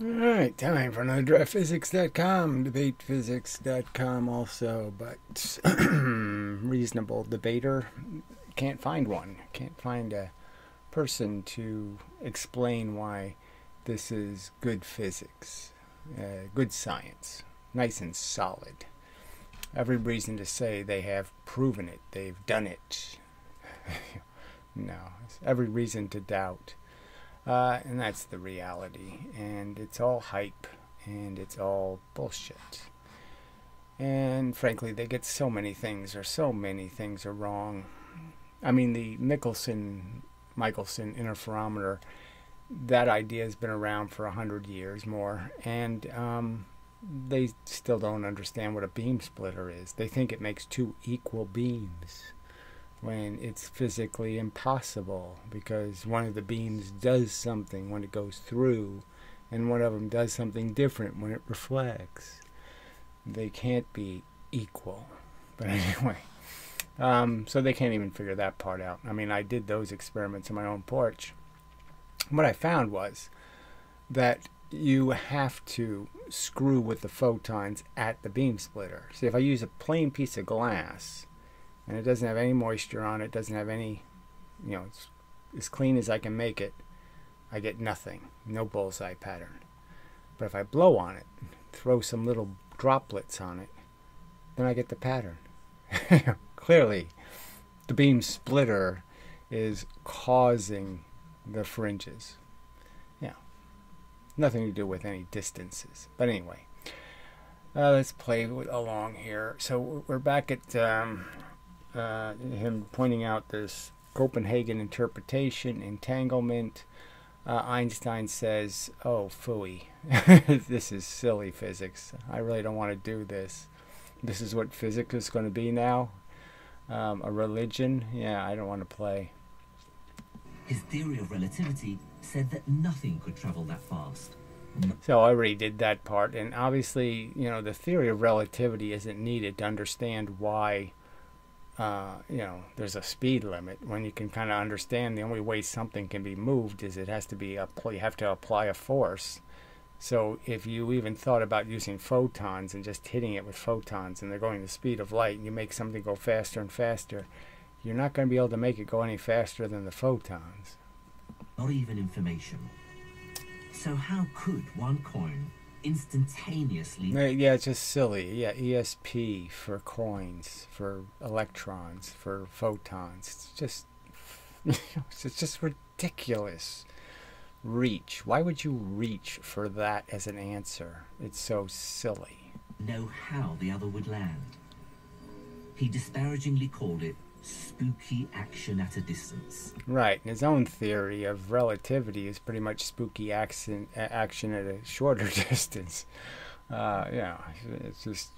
Alright, time for another draftphysics.com, debatephysics.com also, but reasonable debater can't find one. Can't find a person to explain why this is good physics, good science, nice and solid. Every reason to say they have proven it, they've done it. No, every reason to doubt. And that's the reality, and it's all hype, and it's all bullshit. And frankly, they get so many things are wrong. I mean, the Michelson interferometer, that idea has been around for 100 years more, and they still don't understand what a beam splitter is. They think it makes two equal beams, when it's physically impossible, because one of the beams does something when it goes through, and one of them does something different when it reflects. They can't be equal. But anyway, so they can't even figure that part out. I mean, I did those experiments on my own porch. What I found was that you have to screw with the photons at the beam splitter. See, if I use a plain piece of glass, and it doesn't have any moisture on it, doesn't have any, it's as clean as I can make it, I get nothing, no bullseye pattern. But if I blow on it, throw some little droplets on it, then I get the pattern. Clearly, the beam splitter is causing the fringes. Yeah, nothing to do with any distances. But anyway, let's play along here. So we're back at him pointing out this Copenhagen interpretation, entanglement. Einstein says, oh, phooey. This is silly physics. I really don't want to do this. This is what physics is going to be now? A religion? Yeah, I don't want to play. His theory of relativity said that nothing could travel that fast. So I already did that part, and obviously, the theory of relativity isn't needed to understand why there's a speed limit, when you can kind of understand the only way something can be moved is it has to be you have to apply a force. So if you even thought about using photons and just hitting it with photons, and they're going the speed of light, and you make something go faster and faster, you're not going to be able to make it go any faster than the photons. Not even information. So how could one coin instantaneously... Yeah, it's just silly. Yeah, ESP for coins, for electrons, for photons. It's just ridiculous. Reach. Why would you reach for that as an answer? It's so silly. Know how the other would land. He disparagingly called it spooky action at a distance. Right. His own theory of relativity is pretty much spooky action at a shorter distance. It's just,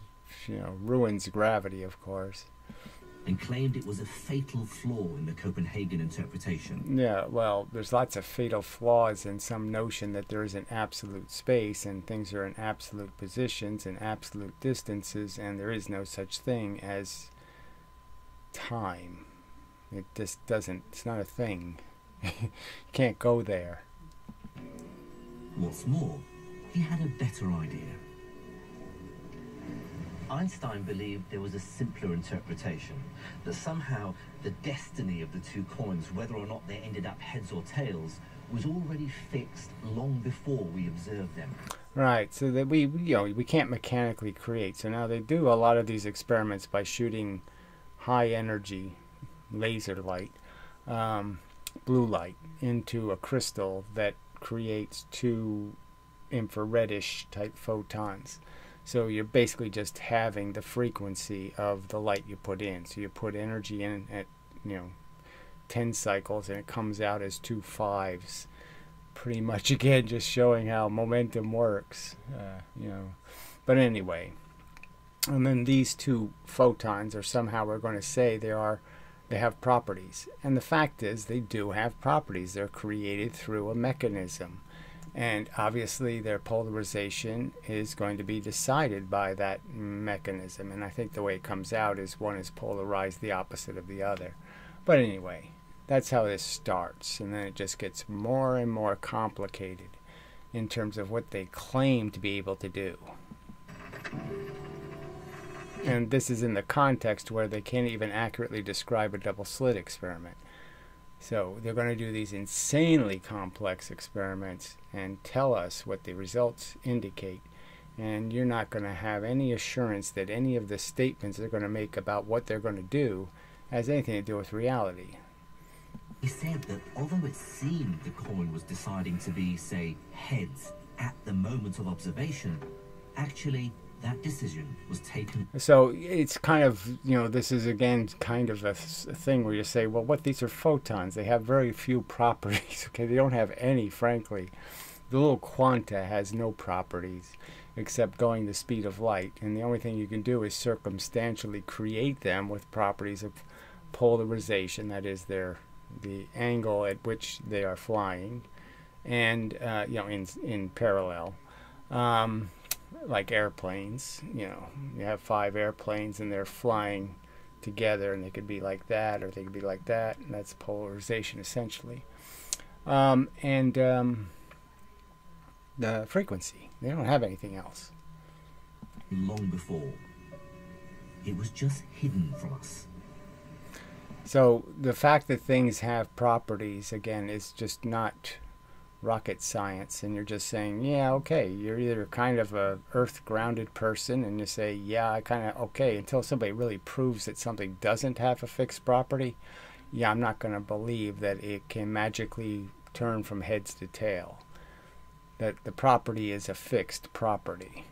ruins gravity, of course. And claimed it was a fatal flaw in the Copenhagen interpretation. Yeah, well, there's lots of fatal flaws in some notion that there is an absolute space, and things are in absolute positions and absolute distances, and there is no such thing as time. It just doesn't, it's not a thing. You can't go there. What's more, he had a better idea. Einstein believed there was a simpler interpretation, that somehow the destiny of the two coins, whether or not they ended up heads or tails, was already fixed long before we observed them. Right, so that we can't mechanically create. So now they do a lot of these experiments by shooting high energy laser light, blue light, into a crystal that creates two infraredish type photons. So you're basically just having the frequency of the light you put in. So you put energy in at 10 cycles, and it comes out as 2 5s. Pretty much, again, just showing how momentum works. But anyway, and then these two photons are somehow, we're going to say they have properties. And the fact is, they do have properties. They're created through a mechanism. And obviously their polarization is going to be decided by that mechanism. And I think the way it comes out is one is polarized the opposite of the other. But anyway, that's how this starts. And then it just gets more and more complicated. in terms of what they claim to be able to do. And this is in the context where they can't even accurately describe a double slit experiment. So they're going to do these insanely complex experiments and tell us what the results indicate. And you're not going to have any assurance that any of the statements they're going to make about what they're going to do has anything to do with reality. He said that although it seemed the coin was deciding to be, say, heads at the moment of observation, actually that decision was taken. So it's kind of, you know, this is again kind of a thing where you say, well, what, these are photons. They have very few properties. Okay, they don't have any, frankly. The little quanta has no properties except going the speed of light. And the only thing you can do is circumstantially create them with properties of polarization, that is, the angle at which they are flying, and you know, in parallel. Like airplanes, you know, you have 5 airplanes and they're flying together, and they could be like that or they could be like that, and that's polarization essentially. The frequency, they don't have anything else. Long before, it was just hidden from us. So the fact that things have properties, again, is just not rocket science. And you're just saying, yeah, okay, you're either kind of a earth-grounded person and you say, yeah, I kind of, okay, until somebody really proves that something doesn't have a fixed property, yeah, I'm not going to believe that it can magically turn from heads to tail, that the property is a fixed property.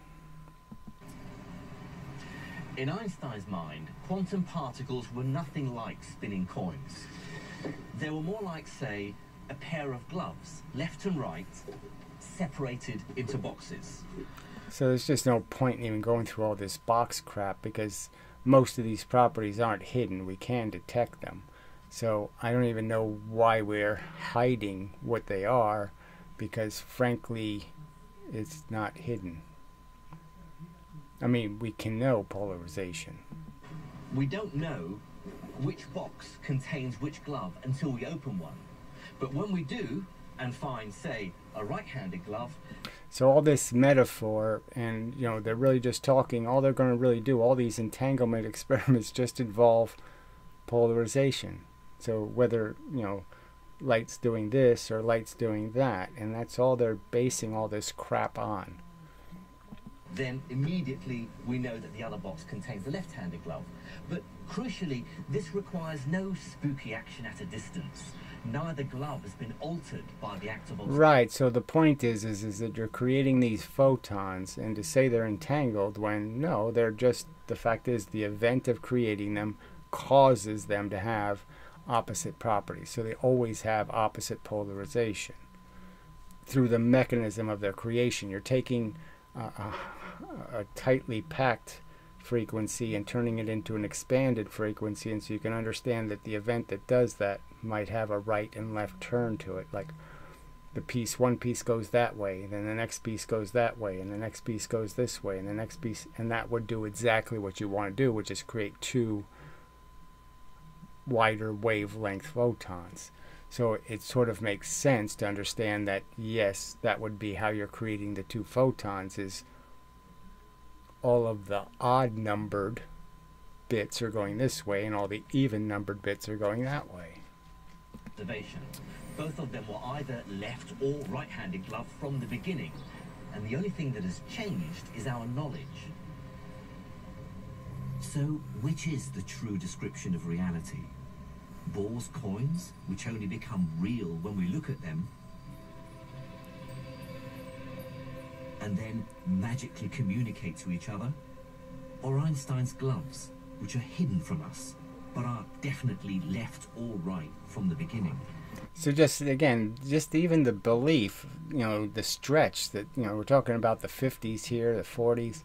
In Einstein's mind, quantum particles were nothing like spinning coins. They were more like, say, a pair of gloves, left and right, separated into boxes. So there's just no point in even going through all this box crap, because most of these properties aren't hidden. We can detect them. So I don't even know why we're hiding what they are, because frankly, it's not hidden. I mean, we can know polarization. We don't know which box contains which glove until we open one. But when we do, and find, say, a right-handed glove... So all this metaphor, and, you know, they're really just talking, all they're going to really do, all these entanglement experiments just involve polarization. So whether, you know, light's doing this or light's doing that, and that's all they're basing all this crap on. Then immediately we know that the other box contains the left-handed glove. But crucially, this requires no spooky action at a distance. Neither glove has been altered by the act of observation. Right, so the point is that you're creating these photons, and to say they're entangled when, no, they're just, the fact is the event of creating them causes them to have opposite properties. So they always have opposite polarization. Through the mechanism of their creation, you're taking a tightly packed frequency and turning it into an expanded frequency, and so you can understand that the event that does that might have a right and left turn to it. Like one piece goes that way, then the next piece goes that way, and the next piece goes this way, and the next piece, and that would do exactly what you want to do, which is create 2 wider wavelength photons. So it sort of makes sense to understand that, yes, that would be how you're creating the 2 photons, is all of the odd numbered bits are going this way and all the even numbered bits are going that way. Observation. Both of them were either left or right-handed glove from the beginning, and the only thing that has changed is our knowledge. So, which is the true description of reality? Ball's coins, which only become real when we look at them, and then magically communicate to each other? Or Einstein's gloves, which are hidden from us, but are definitely left or right from the beginning? So just, again, just even the belief, you know, the stretch that, you know, we're talking about the 50s here, the 40s,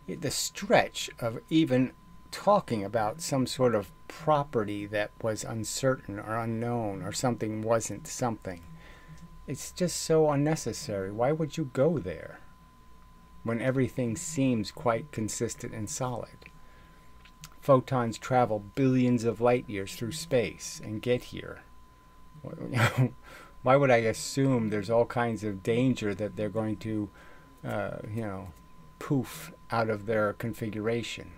the stretch of even talking about some sort of property that was uncertain or unknown, or something wasn't something. It's just so unnecessary. Why would you go there when everything seems quite consistent and solid? Photons travel billions of light years through space and get here. Why would I assume there's all kinds of danger that they're going to, you know, poof out of their configuration?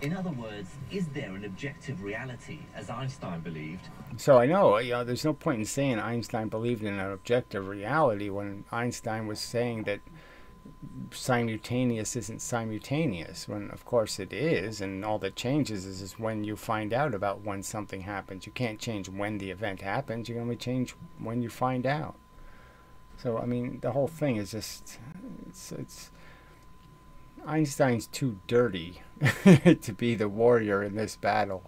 In other words, is there an objective reality, as Einstein believed? So I know, you know, there's no point in saying Einstein believed in an objective reality when Einstein was saying that simultaneous isn't simultaneous, when of course it is, and all that changes is when you find out about when something happens. You can't change when the event happens, you can only change when you find out. So I mean, the whole thing is just, it's Einstein's too dirty to be the warrior in this battle.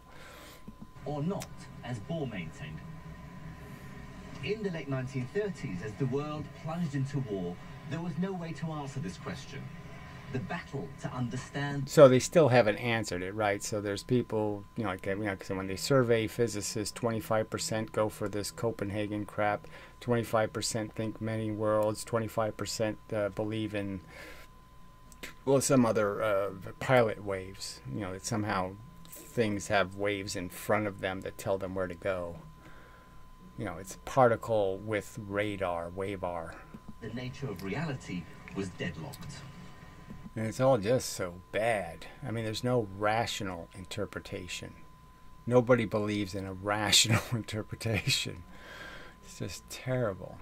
Or not, as Bohr maintained. In the late 1930s, as the world plunged into war, there was no way to answer this question. The battle to understand... So they still haven't answered it, right? So there's people, you know, like, you know, so when they survey physicists, 25% go for this Copenhagen crap, 25% think many worlds, 25% believe in, well, some other pilot waves, you know, that somehow things have waves in front of them that tell them where to go. You know, it's particle with radar, wavar. The nature of reality was deadlocked. And it's all just so bad. I mean, there's no rational interpretation. Nobody believes in a rational interpretation. It's just terrible.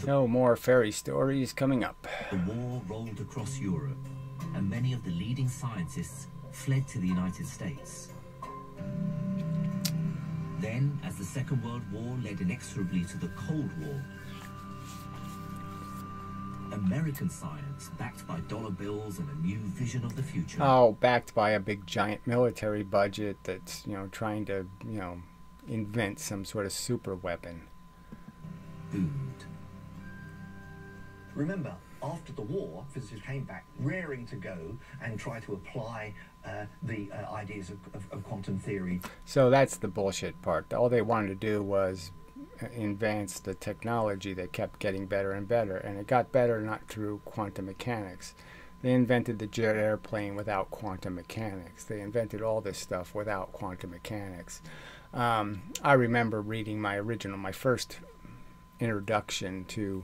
No more fairy stories coming up. The war rolled across Europe, and many of the leading scientists fled to the United States. Then, as the Second World War led inexorably to the Cold War, American science, backed by dollar bills and a new vision of the future. Oh, backed by a big giant military budget that's, you know, trying to, you know, invent some sort of super weapon. Boomed. Remember, after the war, physicists came back raring to go and try to apply the ideas of quantum theory. So that's the bullshit part. All they wanted to do was advance the technology that kept getting better and better, and it got better not through quantum mechanics. They invented the jet airplane without quantum mechanics. They invented all this stuff without quantum mechanics. I remember reading my first introduction to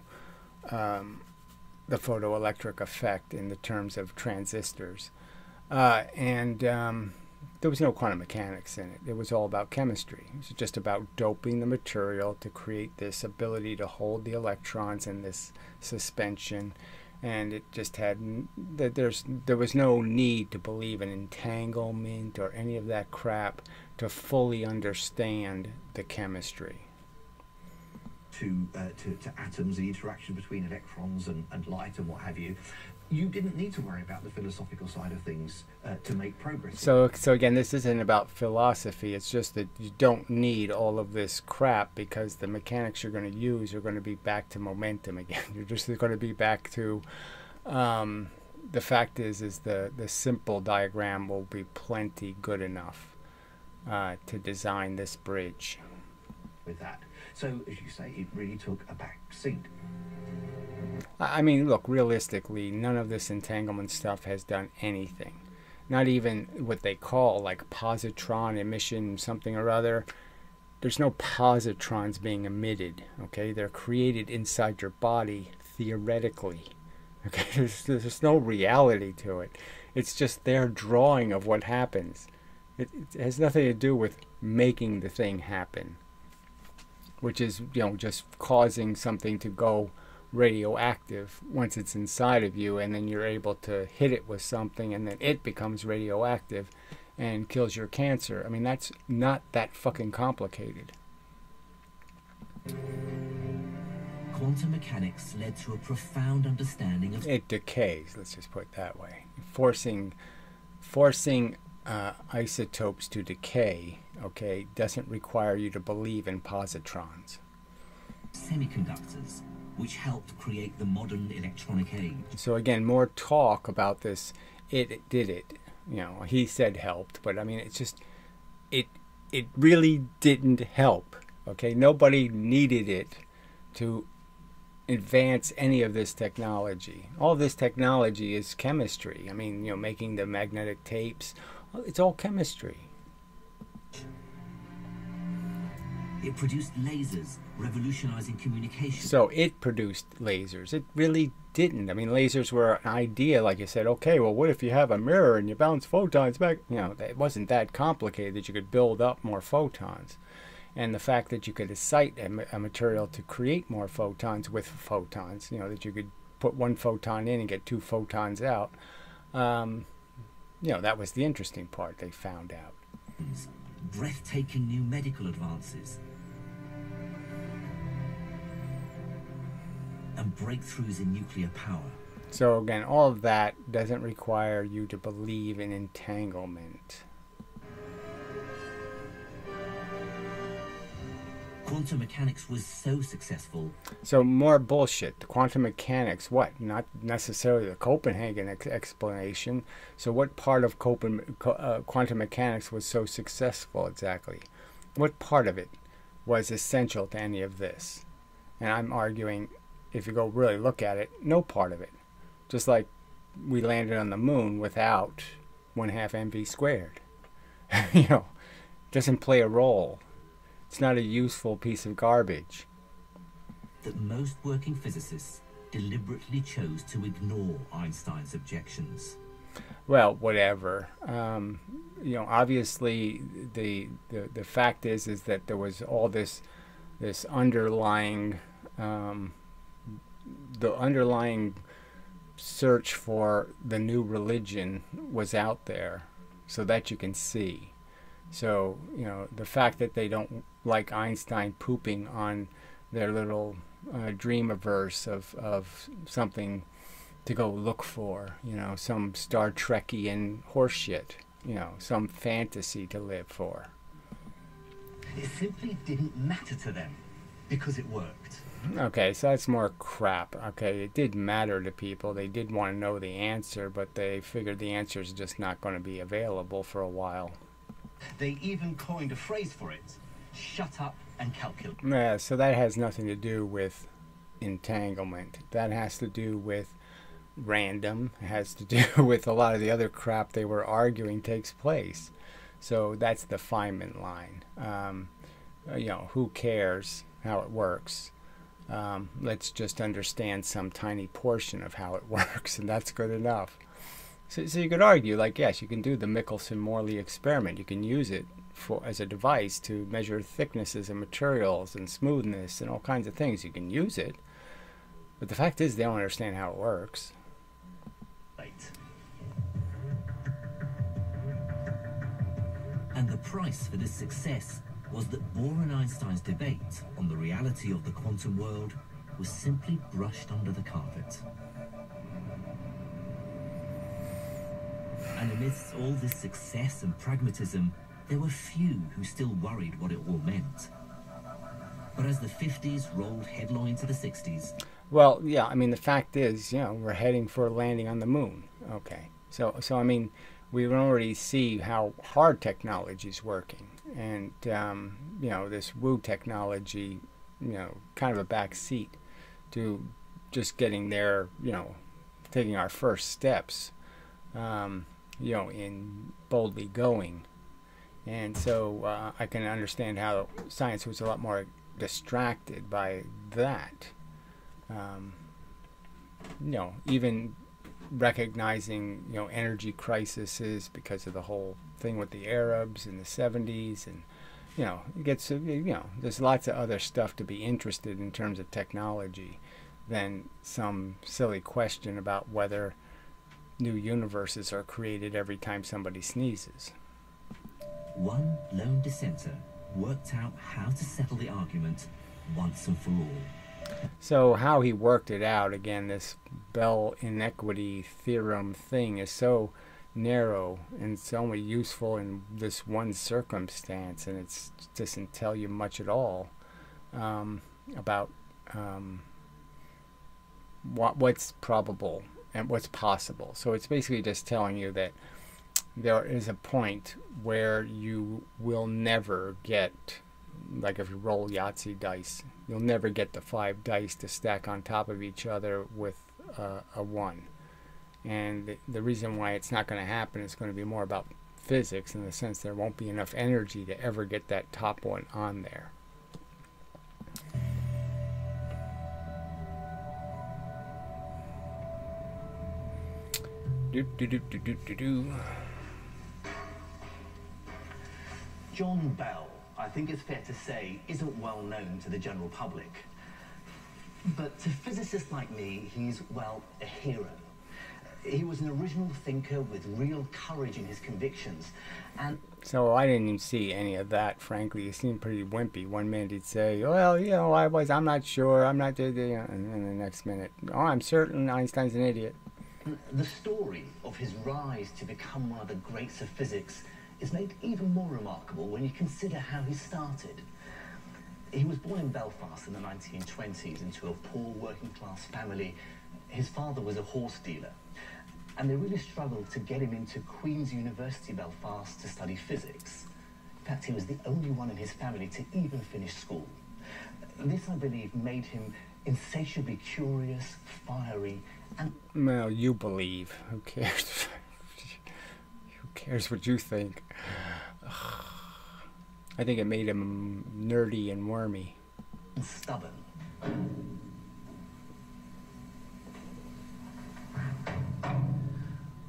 the photoelectric effect in the terms of transistors. And there was no quantum mechanics in it. It was all about chemistry. It was just about doping the material to create this ability to hold the electrons in this suspension. And it just had, there was no need to believe in entanglement or any of that crap to fully understand the chemistry. To atoms, the interaction between electrons and light and what have you. You didn't need to worry about the philosophical side of things to make progress. So again, this isn't about philosophy. It's just that you don't need all of this crap, because the mechanics you're going to use are going to be back to momentum again. You're just going to be back to, the fact is the simple diagram will be plenty good enough to design this bridge. With that. So, as you say, it really took a back seat. I mean, look, realistically, none of this entanglement stuff has done anything. Not even what they call, like, positron emission something or other. There's no positrons being emitted, okay? They're created inside your body, theoretically. Okay, there's no reality to it. It's just their drawing of what happens. It has nothing to do with making the thing happen, which is, you know, just causing something to go radioactive once it's inside of you, and then you're able to hit it with something, and then it becomes radioactive and kills your cancer. I mean, that's not that fucking complicated. Quantum mechanics led to a profound understanding of... It decays, let's just put it that way. Forcing isotopes to decay, okay, doesn't require you to believe in positrons. Semiconductors, which helped create the modern electronic age. So again, more talk about this. It did it. You know, he said helped, but I mean, it's just, it really didn't help. Okay, nobody needed it to advance any of this technology. All this technology is chemistry. I mean, you know, making the magnetic tapes, it's all chemistry. It produced lasers, revolutionizing communication. So it produced lasers. It really didn't. I mean, lasers were an idea, like you said, okay, well, what if you have a mirror and you bounce photons back? You know, it wasn't that complicated that you could build up more photons. And the fact that you could excite a material to create more photons with photons, you know, that you could put one photon in and get two photons out, you know, that was the interesting part they found out. Breathtaking new medical advances. And breakthroughs in nuclear power. So again, all of that doesn't require you to believe in entanglement. Quantum mechanics was so successful. So more bullshit. The quantum mechanics, what? Not necessarily the Copenhagen explanation. So what part of quantum mechanics was so successful exactly? What part of it was essential to any of this? And I'm arguing, if you go really look at it, no part of it. Just like we landed on the moon without 1/2 mv squared. You know, doesn't play a role. It's not a useful piece of garbage. That most working physicists deliberately chose to ignore Einstein's objections. Well, whatever. You know, obviously the fact is that there was all this underlying the underlying search for the new religion was out there, so that you can see. So, you know, the fact that they don't like Einstein pooping on their little dreamiverse of something to go look for, you know, some Star Trekian horseshit, you know, some fantasy to live for. It simply didn't matter to them because it worked. Okay, so that's more crap. Okay, it did matter to people. They did want to know the answer, but they figured the answer is just not going to be available for a while. They even coined a phrase for it: shut up and calculate. Yeah, so that has nothing to do with entanglement. That has to do with random. It has to do with a lot of the other crap they were arguing takes place. So that's the Feynman line. You know, who cares how it works? Let's just understand some tiny portion of how it works, and that's good enough. So you could argue, like, yes, you can do the Michelson-Morley experiment. You can use it as a device to measure thicknesses of materials and smoothness and all kinds of things. You can use it. But the fact is they don't understand how it works. Right. And the price for this success was that Bohr and Einstein's debate on the reality of the quantum world was simply brushed under the carpet. And amidst all this success and pragmatism, there were few who still worried what it all meant. But as the 50s rolled headlong into the 60s... Well, yeah, I mean, the fact is, you know, we're heading for a landing on the moon. Okay. So I mean, we already see how hard technology is working. And, you know, this woo technology, you know, kind of a back seat to just getting there, you know, taking our first steps, you know, in boldly going. And so I can understand how science was a lot more distracted by that. You know, even recognizing, you know, energy crises because of the whole thing with the Arabs in the 70s, and, you know, it gets, you know, there's lots of other stuff to be interested in terms of technology than some silly question about whether new universes are created every time somebody sneezes. One lone dissenter worked out how to settle the argument once and for all. So how he worked it out, again, this Bell inequity theorem thing is so narrow and it's only useful in this one circumstance, and it doesn't tell you much at all about what's probable and what's possible. So it's basically just telling you that there is a point where you will never get, like if you roll Yahtzee dice, you'll never get the 5 dice to stack on top of each other with a 1. And the reason why it's not going to happen is going to be more about physics, in the sense there won't be enough energy to ever get that top one on there. John Bell, I think it's fair to say, isn't well known to the general public. But to physicists like me, he's, well, a hero. He was an original thinker with real courage in his convictions. And so I didn't even see any of that, frankly. He seemed pretty wimpy. One minute he'd say, well, you know, I'm not sure, I'm not, and then the next minute, oh, I'm certain Einstein's an idiot. The story of his rise to become one of the greats of physics is made even more remarkable when you consider how he started. He was born in Belfast in the 1920s into a poor working-class family. His father was a horse dealer, and they really struggled to get him into Queen's University Belfast to study physics. In fact, he was the only one in his family to even finish school. This, I believe, made him insatiably curious, fiery, and... Well, you believe. Who cares? Who cares what you think? I think it made him nerdy and wormy. Stubborn.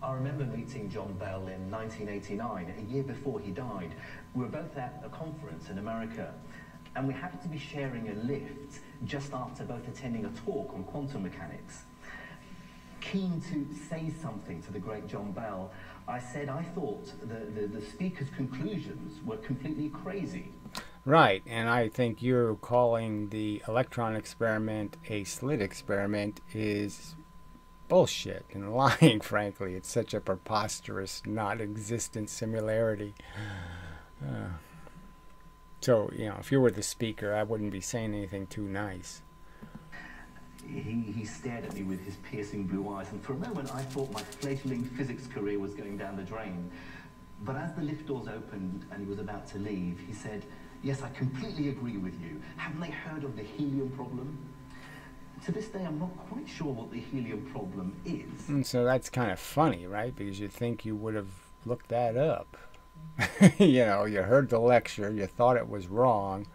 I remember meeting John Bell in 1989, a year before he died. We were both at a conference in America, and we happened to be sharing a lift just after both attending a talk on quantum mechanics. Keen to say something to the great John Bell, I said I thought the speaker's conclusions were completely crazy. Right, and I think you're calling the electron experiment a slit experiment is bullshit and lying, frankly. It's such a preposterous, non-existent similarity. So, you know, if you were the speaker, I wouldn't be saying anything too nice. He stared at me with his piercing blue eyes, and for a moment I thought my fledgling physics career was going down the drain. But as the lift doors opened and he was about to leave, he said, "Yes, I completely agree with you. Haven't they heard of the helium problem?" To this day, I'm not quite sure what the helium problem is. And so that's kind of funny, right? Because you think you would have looked that up. You know, you heard the lecture, you thought it was wrong.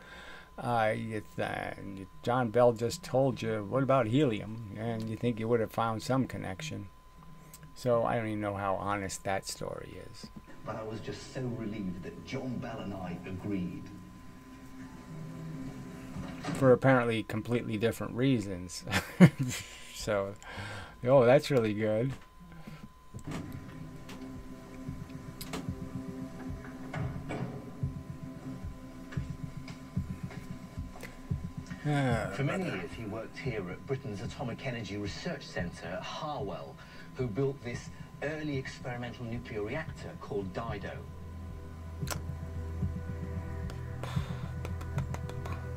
John Bell just told you, what about helium? And you think you would have found some connection. So I don't even know how honest that story is. But I was just so relieved that John Bell and I agreed. For apparently completely different reasons. So, oh, that's really good. For many years, he worked here at Britain's Atomic Energy Research Centre at Harwell, who built this early experimental nuclear reactor called Dido.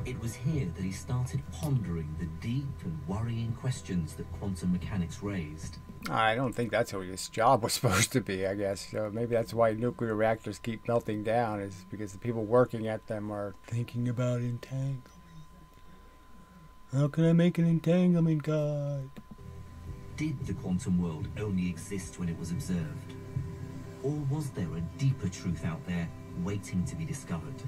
It was here that he started pondering the deep and worrying questions that quantum mechanics raised. I don't think that's what his job was supposed to be, I guess. So maybe that's why nuclear reactors keep melting down, is because the people working at them are thinking about entanglement. How can I make an entanglement guide? Did the quantum world only exist when it was observed? Or was there a deeper truth out there waiting to be discovered?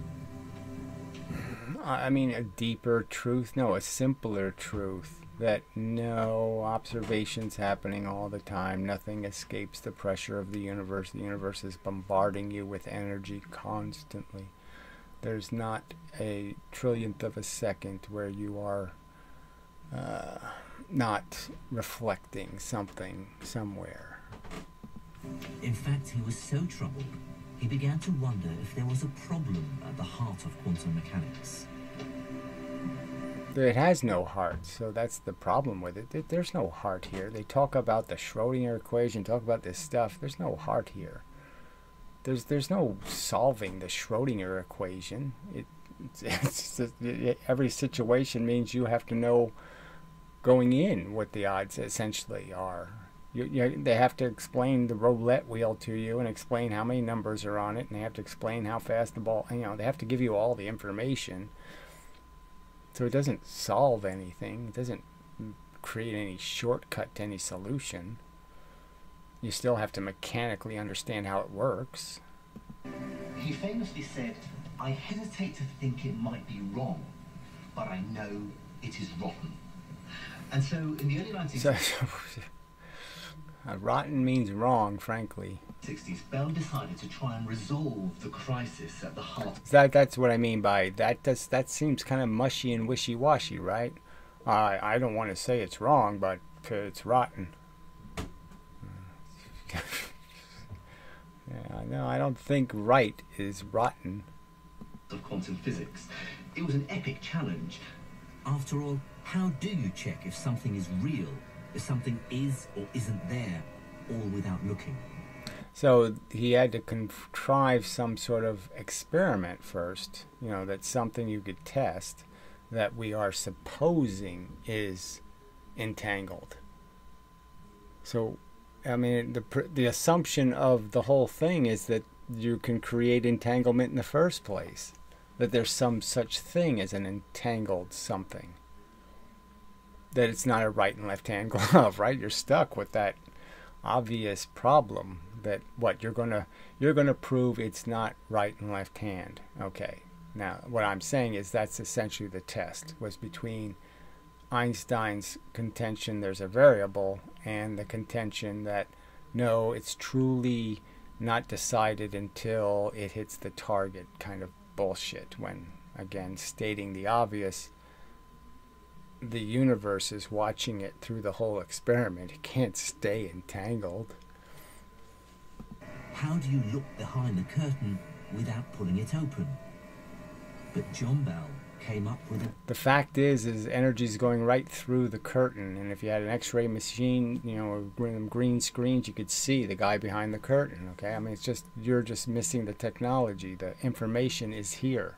I mean, a deeper truth? No, a simpler truth. That no, observation's happening all the time. Nothing escapes the pressure of the universe. The universe is bombarding you with energy constantly. There's not a trillionth of a second where you are not reflecting something somewhere. In fact, he was so troubled, he began to wonder if there was a problem at the heart of quantum mechanics. It has no heart, so that's the problem with it. There's no heart here. They talk about the Schrodinger equation, talk about this stuff. There's no heart here. There's no solving the Schrodinger equation. Every situation means you have to know going in what the odds essentially are. They have to explain the roulette wheel to you and explain how many numbers are on it, and they have to explain how fast the ball, they have to give you all the information. So it doesn't solve anything. It doesn't create any shortcut to any solution. You still have to mechanically understand how it works. He famously said, "I hesitate to think it might be wrong, but I know it is rotten." And so in the early 19th... Rotten means wrong, frankly. 60s, Bell decided to try and resolve the crisis at the heart. That's what I mean by that. That seems kind of mushy and wishy-washy, right? I don't want to say it's wrong, but it's rotten. Yeah, no, I don't think right is rotten. Of quantum physics. It was an epic challenge. After all, how do you check if something is real, if something is or isn't there, all without looking? So he had to contrive some sort of experiment first, that's something you could test, that we are supposing is entangled. So, I mean, the assumption of the whole thing is that you can create entanglement in the first place, that there's some such thing as an entangled something, that it's not a right and left hand glove, right? You're stuck with that obvious problem that you're gonna prove it's not right and left hand. Okay, now what I'm saying is that's essentially the test, was between Einstein's contention there's a variable and the contention that no, it's truly not decided until it hits the target kind of bullshit, when again stating the obvious, the universe is watching it through the whole experiment. It can't stay entangled. How do you look behind the curtain without pulling it open? But John Bell came up with it. The fact is energy is going right through the curtain, and if you had an X-ray machine, or green screens, you could see the guy behind the curtain. Okay, I mean, it's just, you're just missing the technology. The information is here.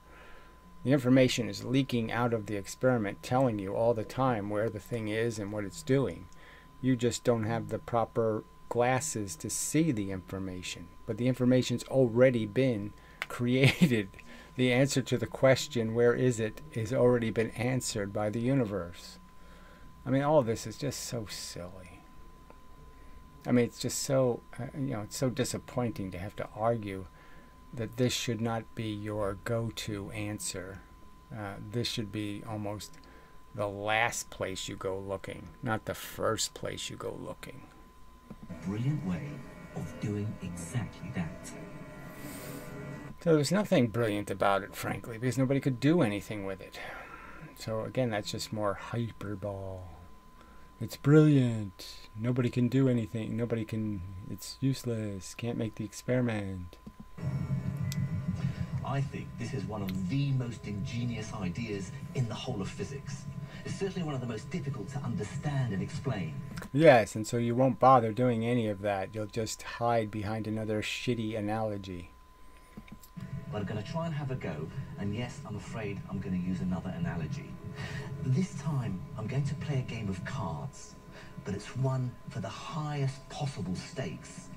The information is leaking out of the experiment, telling you all the time where the thing is and what it's doing. You just don't have the proper glasses to see the information. But the information's already been created. The answer to the question, where is it, is already been answered by the universe. I mean, all of this is just so silly. I mean, it's just so, it's so disappointing to have to argue that this should not be your go-to answer. This should be almost the last place you go looking, not the first place you go looking. Brilliant way of doing exactly that. So there's nothing brilliant about it, frankly, because nobody could do anything with it. So again, that's just more hyperbole. It's brilliant. Nobody can do anything. It's useless. Can't make the experiment. I think this is one of the most ingenious ideas in the whole of physics. It's certainly one of the most difficult to understand and explain. Yes, and so you won't bother doing any of that. You'll just hide behind another shitty analogy. But I'm going to try and have a go, and yes, I'm afraid I'm going to use another analogy. This time, I'm going to play a game of cards, but it's one for the highest possible stakes,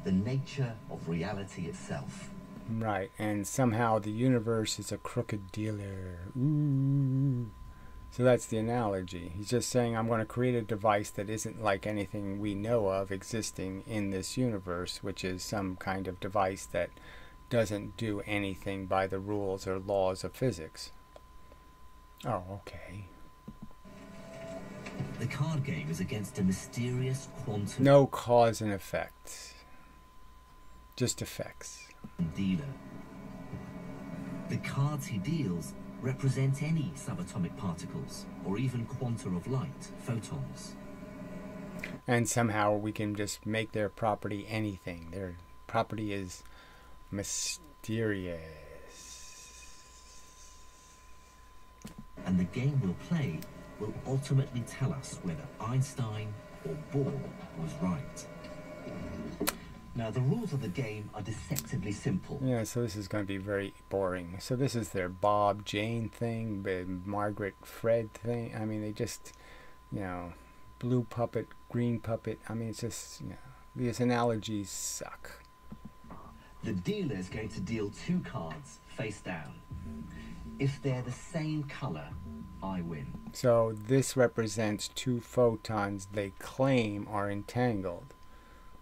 the nature of reality itself. Right, and somehow the universe is a crooked dealer. Ooh. So that's the analogy. He's just saying, I'm going to create a device that isn't like anything we know of existing in this universe, which is some kind of device that doesn't do anything by the rules or laws of physics. Oh, okay. The card game is against a mysterious quantum... No cause and effect. Just effects. ...dealer. The cards he deals represent any subatomic particles, or even quanta of light, photons. And somehow we can just make their property anything. Their property is mysterious. And the game we'll play will ultimately tell us whether Einstein or Bohr was right. Now, the rules of the game are deceptively simple. Yeah, so this is going to be very boring. So this is their Bob Jane thing, Margaret Fred thing. I mean, they just, blue puppet, green puppet. I mean, it's just, these analogies suck. The dealer is going to deal 2 cards face down. If they're the same color, I win. So this represents 2 photons they claim are entangled.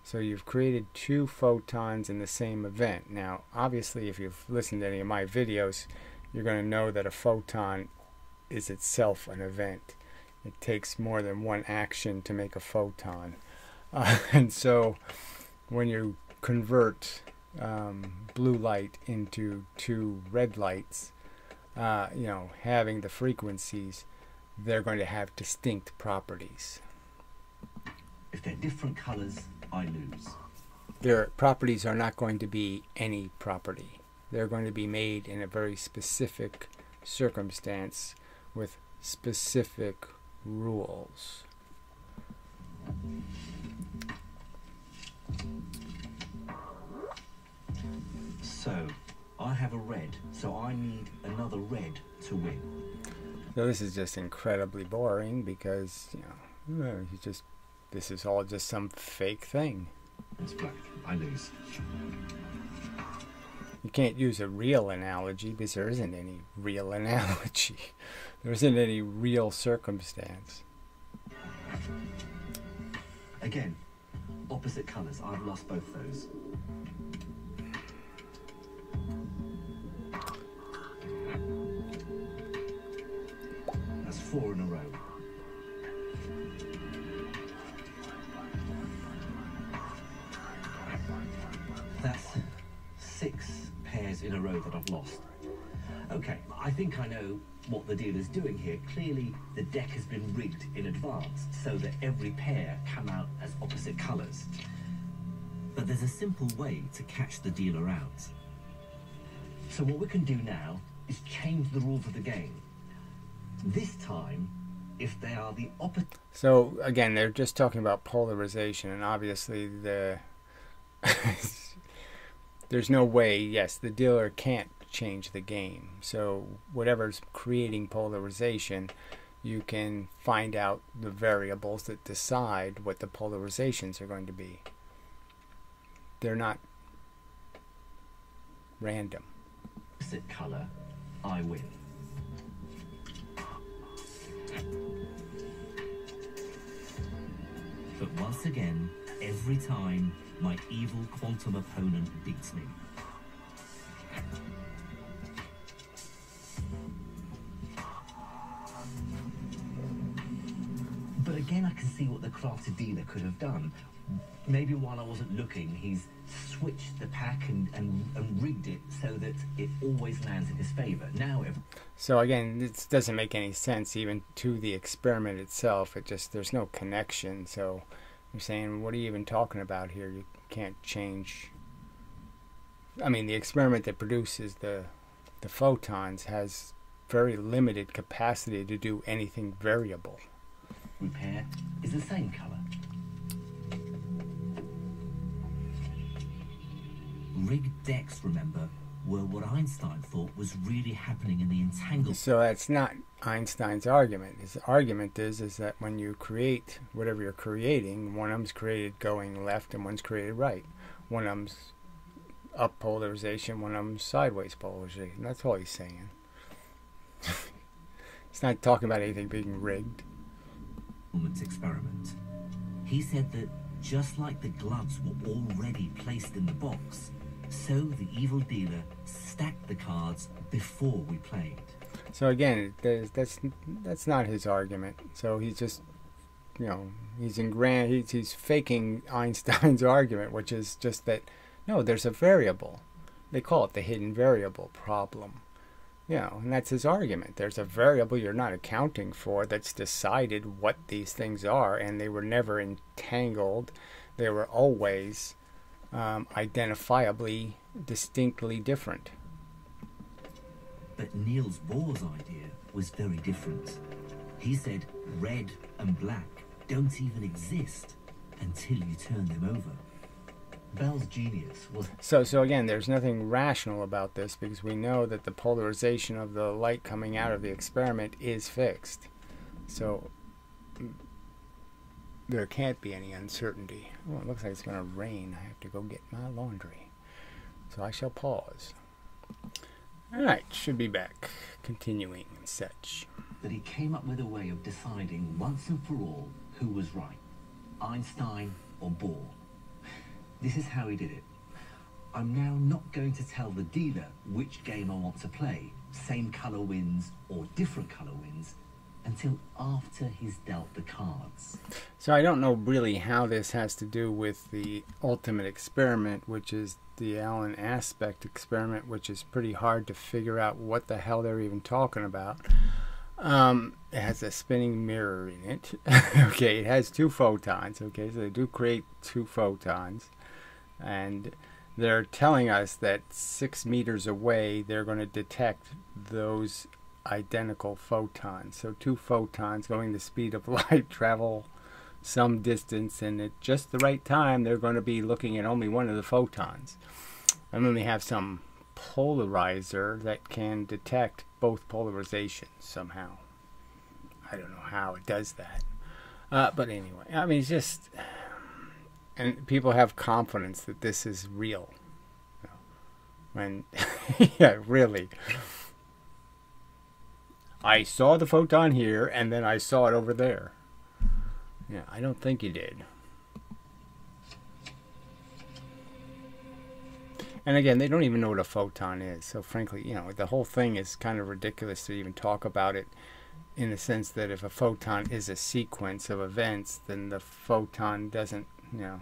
So you've created 2 photons in the same event. Now, obviously, if you've listened to any of my videos, you're going to know that a photon is itself an event. It takes more than one action to make a photon. And so when you convert blue light into two red lights, you know, having the frequencies, they're going to have distinct properties. If they're different colors, I lose. Their properties are not going to be any property. They're going to be made in a very specific circumstance with specific rules. So, I have a red, so I need another red to win. So this is just incredibly boring because, you know, this is all just some fake thing. It's black. I lose. You can't use a real analogy because there isn't any real analogy. There isn't any real circumstance. Again, opposite colours. I've lost both those. That's 4 in a row. That's 6 pairs in a row that I've lost. Okay, I think I know what the dealer's doing here. Clearly, the deck has been rigged in advance so that every pair come out as opposite colours. But there's a simple way to catch the dealer out. So what we can do now is change the rules of the game. This time, if they are the opposite... So, again, they're just talking about polarization, and obviously there's no way, yes, the dealer can't change the game. So whatever's creating polarization, you can find out the variables that decide what the polarizations are going to be. They're not random. Opposite color, I win. But once again, every time, my evil quantum opponent beats me. But again, I can see what the crafty dealer could have done. Maybe while I wasn't looking, he's switched the pack and rigged it so that it always lands in his favor. Now, so again, this doesn't make any sense even to the experiment itself. There's no connection. So I'm saying, what are you even talking about here? You can't change. I mean, the experiment that produces the photons has very limited capacity to do anything variable. Pair is the same color. Rigged decks, remember, were what Einstein thought was really happening in the entanglement. So that's not Einstein's argument. His argument is that when you create whatever you're creating, one of them's created going left and one's created right. One of them's up polarization, one of them's sideways polarization. That's all he's saying. He's not talking about anything being rigged. Experiment. He said that just like the gloves were already placed in the box, so the evil dealer stacked the cards before we played. So again, that's not his argument. So he's just, you know, he's faking Einstein's argument, which is just that no, there's a variable. They call it the hidden variable problem. You know, and that's his argument. There's a variable you're not accounting for that's decided what these things are, and they were never entangled. They were always identifiably, distinctly different. But Niels Bohr's idea was very different. He said red and black don't even exist until you turn them over. Bell's genius was... So again, there's nothing rational about this because we know that the polarization of the light coming out of the experiment is fixed. So there can't be any uncertainty. Well, it looks like it's going to rain. I have to go get my laundry. So I shall pause. Alright, should be back. Continuing and such. That he came up with a way of deciding once and for all who was right. Einstein or Bohr. This is how he did it. I'm now not going to tell the dealer which game I want to play, same colour wins or different colour wins, until after he's dealt the cards. So I don't know really how this has to do with the ultimate experiment, which is the Allen aspect experiment, which is pretty hard to figure out what the hell they're even talking about. It has a spinning mirror in it. Okay, it has 2 photons. Okay, so they do create 2 photons. And they're telling us that 6 meters away, they're going to detect those identical photons. So 2 photons going the speed of light travel some distance, and at just the right time, they're going to be looking at only one of the photons. And then they have some polarizer that can detect both polarizations somehow. I don't know how it does that. But anyway, I mean, it's just... And people have confidence that this is real. When, yeah, really. I saw the photon here, and then I saw it over there. Yeah, I don't think you did. And again, they don't even know what a photon is. So frankly, you know, the whole thing is kind of ridiculous to even talk about it, in the sense that if a photon is a sequence of events, then the photon doesn't, you know,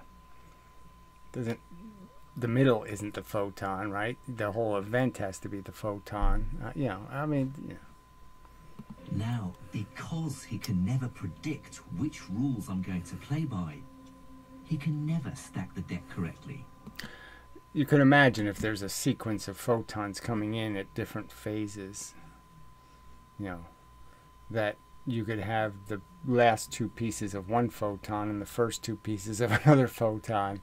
the middle isn't the photon, right? The whole event has to be the photon. You know, I mean, you know. Now, because he can never predict which rules I'm going to play by, he can never stack the deck correctly. You can imagine if there's a sequence of photons coming in at different phases, you know, that you could have the last 2 pieces of one photon and the first 2 pieces of another photon,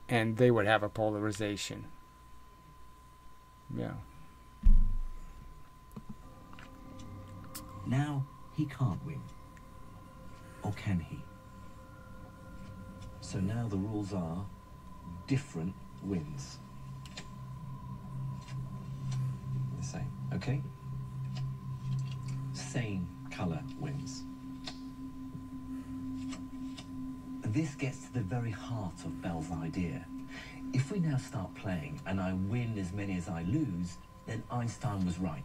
and they would have a polarization. Yeah. Now, he can't win. Or can he? So now the rules are different wins. The same, okay? Same color wins. This gets to the very heart of Bell's idea. If we now start playing and I win as many as I lose, then Einstein was right.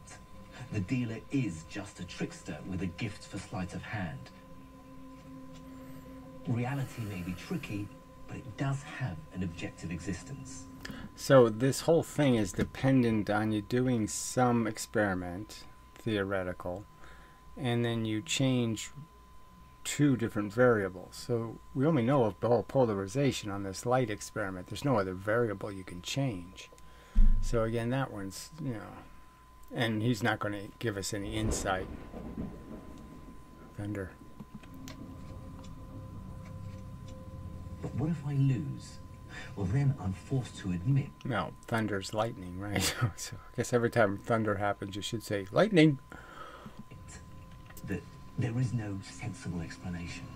The dealer is just a trickster with a gift for sleight of hand. Reality may be tricky, but it does have an objective existence. So this whole thing is dependent on you doing some experiment, theoretical, and then you change 2 different variables. So we only know of the whole polarization on this light experiment. There's no other variable you can change. So again, that one's, you know, and he's not going to give us any insight. Thunder. But what if I lose? Well, then I'm forced to admit... No, thunder's lightning, right? So I guess every time thunder happens, you should say, lightning! That there is no sensible explanation.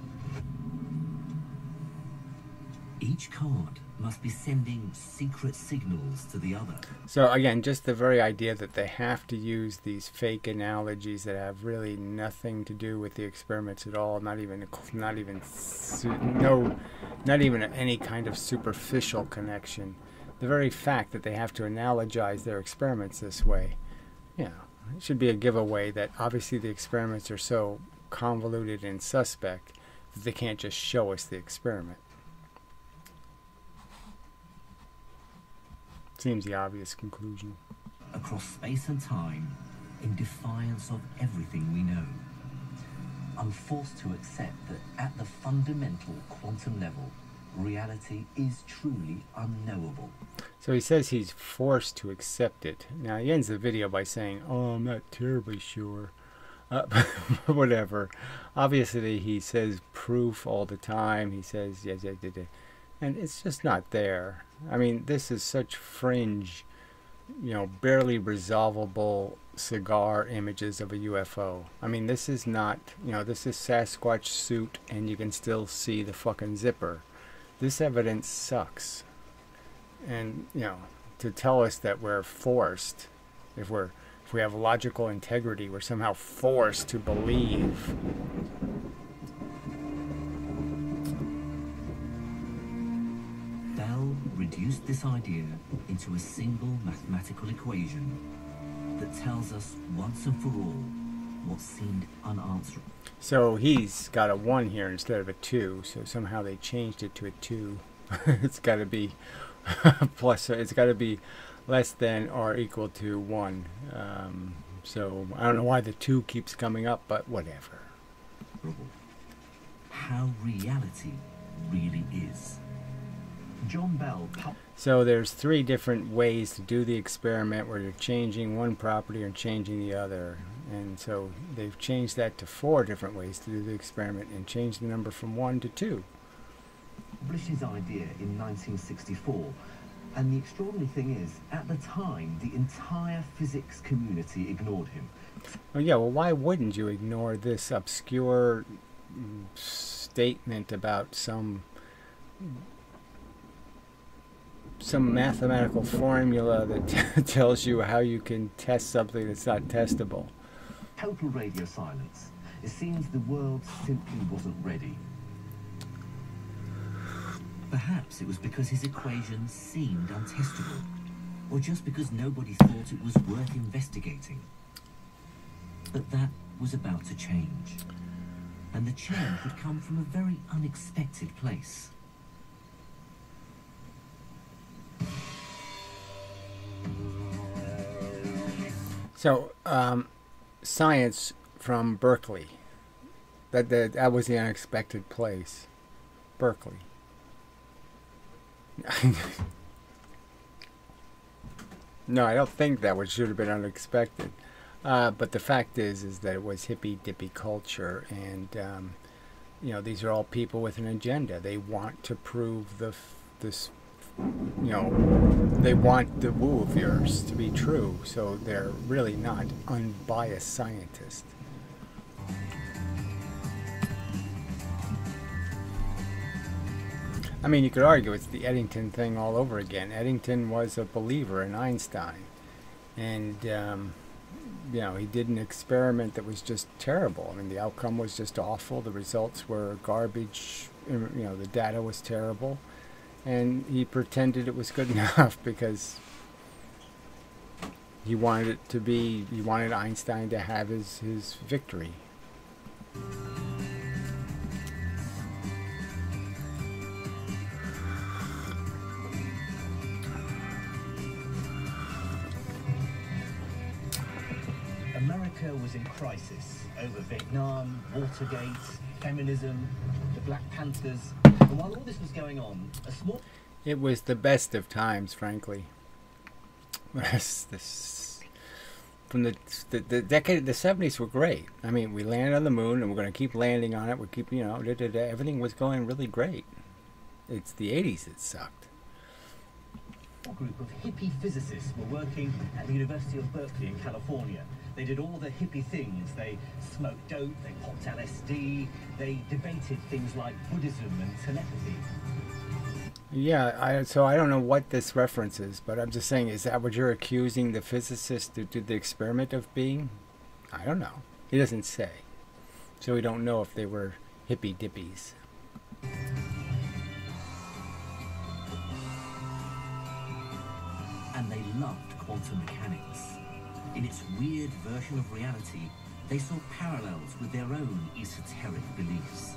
Each card must be sending secret signals to the other. So again, just the very idea that they have to use these fake analogies that have really nothing to do with the experiments at all, not even any kind of superficial connection. The very fact that they have to analogize their experiments this way, you know, it should be a giveaway that obviously the experiments are so convoluted and suspect that they can't just show us the experiment. Seems the obvious conclusion. Across space and time, in defiance of everything we know, I'm forced to accept that at the fundamental quantum level, reality is truly unknowable. So he says he's forced to accept it. Now he ends the video by saying, oh, I'm not terribly sure. Whatever. Obviously he says proof all the time. He says, yes, and it's just not there. I mean, this is such fringe, you know, barely resolvable cigar images of a UFO. I mean, this is not, you know, this is Sasquatch suit and you can still see the fucking zipper. This evidence sucks. And, you know, to tell us that we're forced, if we have logical integrity, we're somehow forced to believe. Bell reduced this idea into a single mathematical equation that tells us once and for all what seemed unanswerable. So he's got a 1 here instead of a 2, so somehow they changed it to a 2. It's got to be plus, it's got to be less than or equal to 1. So I don't know why the 2 keeps coming up, but whatever. How reality really is. John Bell. So there's 3 different ways to do the experiment where you're changing one property and changing the other. And so they've changed that to 4 different ways to do the experiment and changed the number from 1 to 2. Blish's idea in 1964. And the extraordinary thing is, at the time, the entire physics community ignored him. Oh yeah, well why wouldn't you ignore this obscure statement about some mathematical formula that tells you how you can test something that's not testable? Total radio silence. It seems the world simply wasn't ready. Perhaps it was because his equations seemed untestable, or just because nobody thought it was worth investigating. But that was about to change. And the change would come from a very unexpected place. So, science from Berkeley. That was the unexpected place. Berkeley. No, I don't think that should have been unexpected. But the fact is that it was hippy-dippy culture, and you know, these are all people with an agenda. They want to prove this. You know, they want the woo of yours to be true, so they're really not unbiased scientists. I mean, you could argue it's the Eddington thing all over again. Eddington was a believer in Einstein, and you know, he did an experiment that was just terrible. I mean, the outcome was just awful. The results were garbage. You know, the data was terrible. And he pretended it was good enough because he wanted it to be, he wanted Einstein to have his victory. America was in crisis over Vietnam, Watergate, feminism, the Black Panthers. And while all this was going on, a small... It was the best of times, frankly. From the decade, the 70s were great. I mean, we landed on the moon, and we're going to keep landing on it. We keep, you know, everything was going really great. It's the 80s that sucked. A group of hippie physicists were working at the University of Berkeley in California. They did all the hippie things. They smoked dope, they popped LSD, they debated things like Buddhism and telepathy. Yeah, so I don't know what this reference is, but I'm just saying, is that what you're accusing the physicist who did the experiment of being? I don't know. He doesn't say. So we don't know if they were hippie dippies. And they loved quantum mechanics. In its weird version of reality, they saw parallels with their own esoteric beliefs.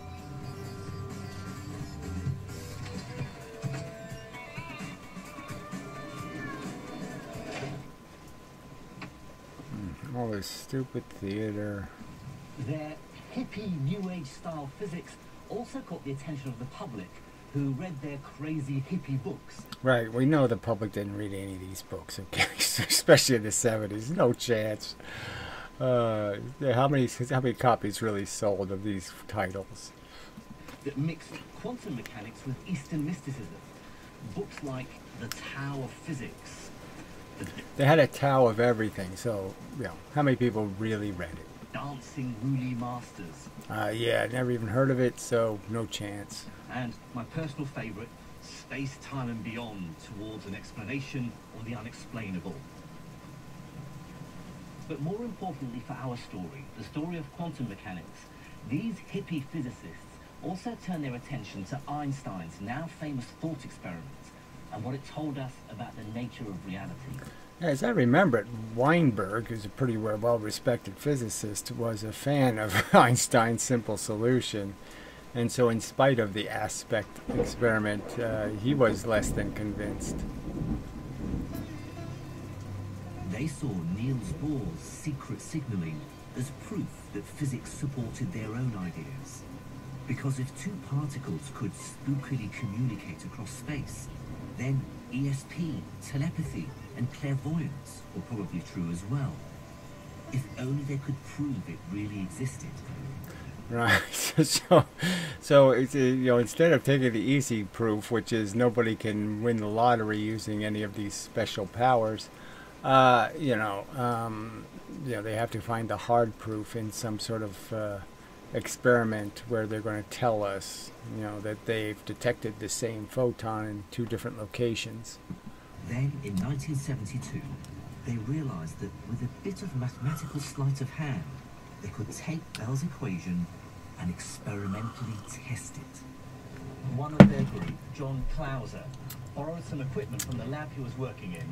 All this stupid theater. Their hippie New Age style physics also caught the attention of the public, who read their crazy hippie books. Right, we know the public didn't read any of these books, okay? Especially in the 70s, no chance. How many copies really sold of these titles? That mixed quantum mechanics with Eastern mysticism. Books like The Tao of Physics. They had a Tao of everything, so, you know, how many people really read it? Dancing Woolly Masters. Yeah, never even heard of it, so no chance. And my personal favourite, Space, Time and Beyond, towards an explanation of the unexplainable. But more importantly for our story, the story of quantum mechanics, these hippie physicists also turned their attention to Einstein's now famous thought experiment and what it told us about the nature of reality. As I remember it, Weinberg, who's a pretty well-respected physicist, was a fan of Einstein's simple solution. And so in spite of the aspect experiment, he was less than convinced. They saw Niels Bohr's secret signaling as proof that physics supported their own ideas. Because if two particles could spookily communicate across space, then ESP, telepathy, and clairvoyance were probably true as well. If only they could prove it really existed. Right. So it's, instead of taking the easy proof, which is nobody can win the lottery using any of these special powers, they have to find the hard proof in some sort of experiment where they're going to tell us, that they've detected the same photon in two different locations. Then, in 1972, they realized that with a bit of mathematical sleight of hand, they could take Bell's equation and experimentally test it. One of their group, John Clauser, borrowed some equipment from the lab he was working in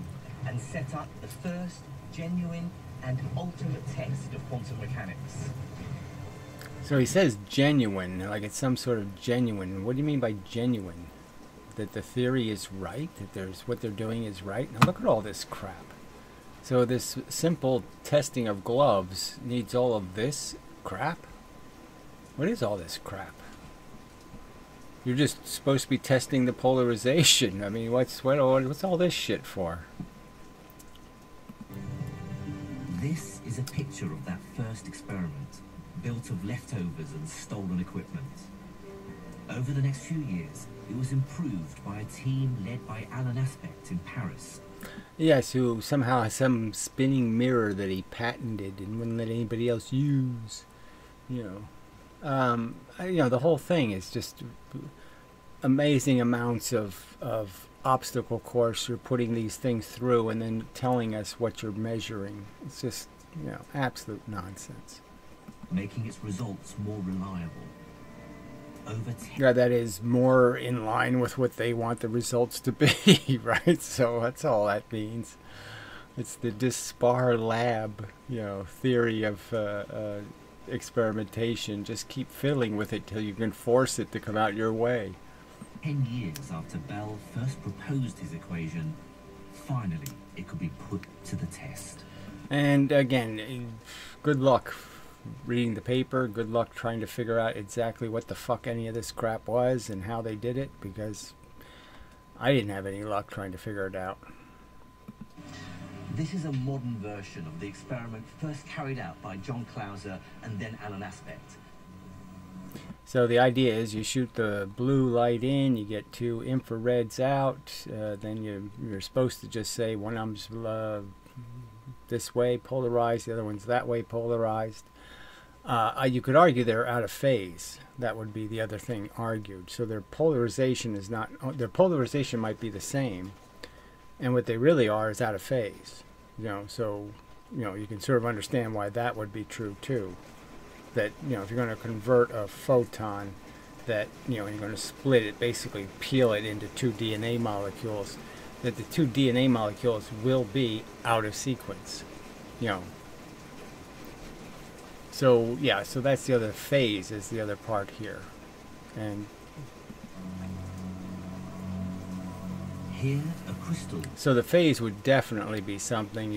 and set up the first genuine and ultimate test of quantum mechanics. So he says genuine, like it's some sort of genuine. What do you mean by genuine? That the theory is right? That what they're doing is right? Now look at all this crap. So this simple testing of gloves needs all of this crap? What is all this crap? You're just supposed to be testing the polarization. I mean, what's all this shit for? This is a picture of that first experiment, built of leftovers and stolen equipment. Over the next few years, it was improved by a team led by Alan Aspect in Paris. Yes, who somehow has some spinning mirror that he patented and wouldn't let anybody else use. The whole thing is just amazing amounts of obstacle course you're putting these things through and then telling us what you're measuring. It's just, absolute nonsense. Making its results more reliable. Yeah, that is more in line with what they want the results to be, right? So that's all that means. It's the Dispar lab, theory of experimentation. Just keep fiddling with it till you can force it to come out your way. 10 years after Bell first proposed his equation, finally it could be put to the test. And again, good luck reading the paper. Good luck trying to figure out exactly what the fuck any of this crap was and how they did it, because I didn't have any luck trying to figure it out. This is a modern version of the experiment first carried out by John Clauser and then Alan Aspect. So the idea is you shoot the blue light in, you get two infrareds out, then you're supposed to just say one of them's this way polarized, the other one's that way polarized. You could argue they're out of phase. That would be the other thing argued. So their polarization is not. Their polarization might be the same, and what they really are is out of phase. So you can sort of understand why that would be true too. That if you're going to convert a photon, that you're going to split it, basically peel it into two DNA molecules, that the two DNA molecules will be out of sequence. So yeah, so that's the other phase, is the other part here. And here, a crystal. So the phase would definitely be something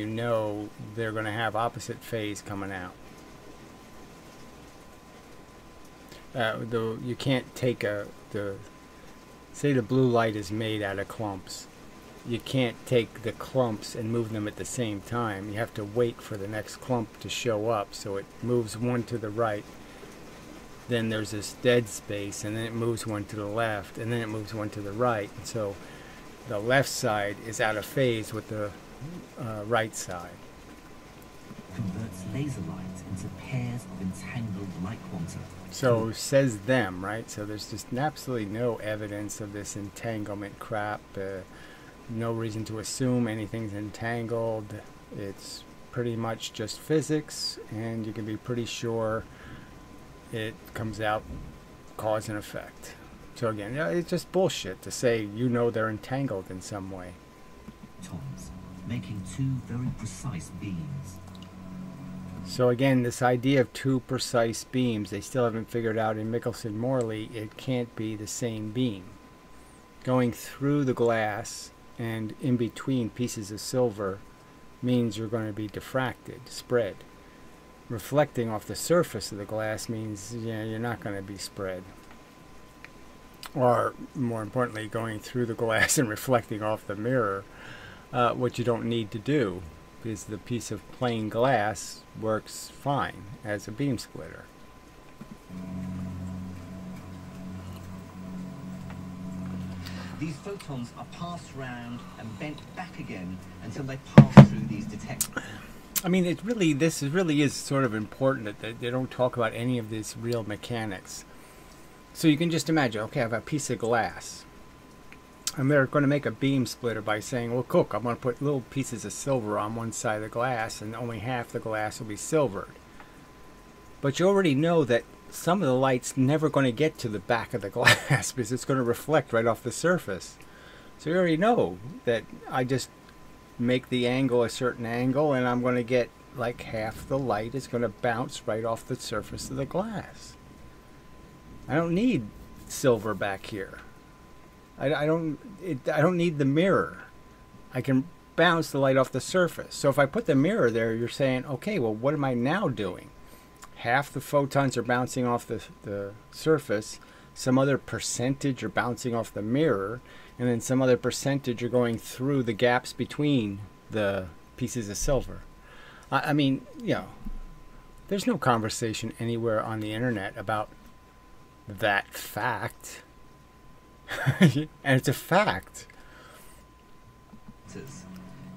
they're going to have opposite phase coming out. You can't take say the blue light is made out of clumps. You can't take the clumps and move them at the same time. You have to wait for the next clump to show up, so it moves one to the right, then there's this dead space, and then it moves one to the left, and then it moves one to the right. And so the left side is out of phase with the right side. Converts laser light into pairs of entangled light quanta. So says them, right? So there's just absolutely no evidence of this entanglement crap. No reason to assume anything's entangled. It's pretty much just physics, and you can be pretty sure it comes out cause and effect. So again, it's just bullshit to say they're entangled in some way. Atoms, making two very precise beams. So again, this idea of two precise beams, they still haven't figured out in Michelson-Morley, it can't be the same beam. Going through the glass and in between pieces of silver means you're going to be diffracted, spread. Reflecting off the surface of the glass means, yeah, you're not going to be spread. Or, more importantly, going through the glass and reflecting off the mirror, what you don't need to do, because the piece of plain glass works fine as a beam splitter. These photons are passed round and bent back again until they pass through these detectors. I mean, this really is sort of important that they don't talk about any of this real mechanics. So you can just imagine, okay, I have a piece of glass. And they're going to make a beam splitter by saying, well, Cook, I'm going to put little pieces of silver on one side of the glass, and only half the glass will be silvered. But you already know that some of the light's never going to get to the back of the glass because it's going to reflect right off the surface. So you already know that I just make the angle a certain angle, and I'm going to get like half the light is going to bounce right off the surface of the glass. I don't need silver back here. I don't need the mirror. I can bounce the light off the surface. So if I put the mirror there, you're saying, okay, well, what am I now doing? Half the photons are bouncing off the surface, some other percentage are bouncing off the mirror, and then some other percentage are going through the gaps between the pieces of silver. I mean, you know, there's no conversation anywhere on the internet about that fact. And it's a fact.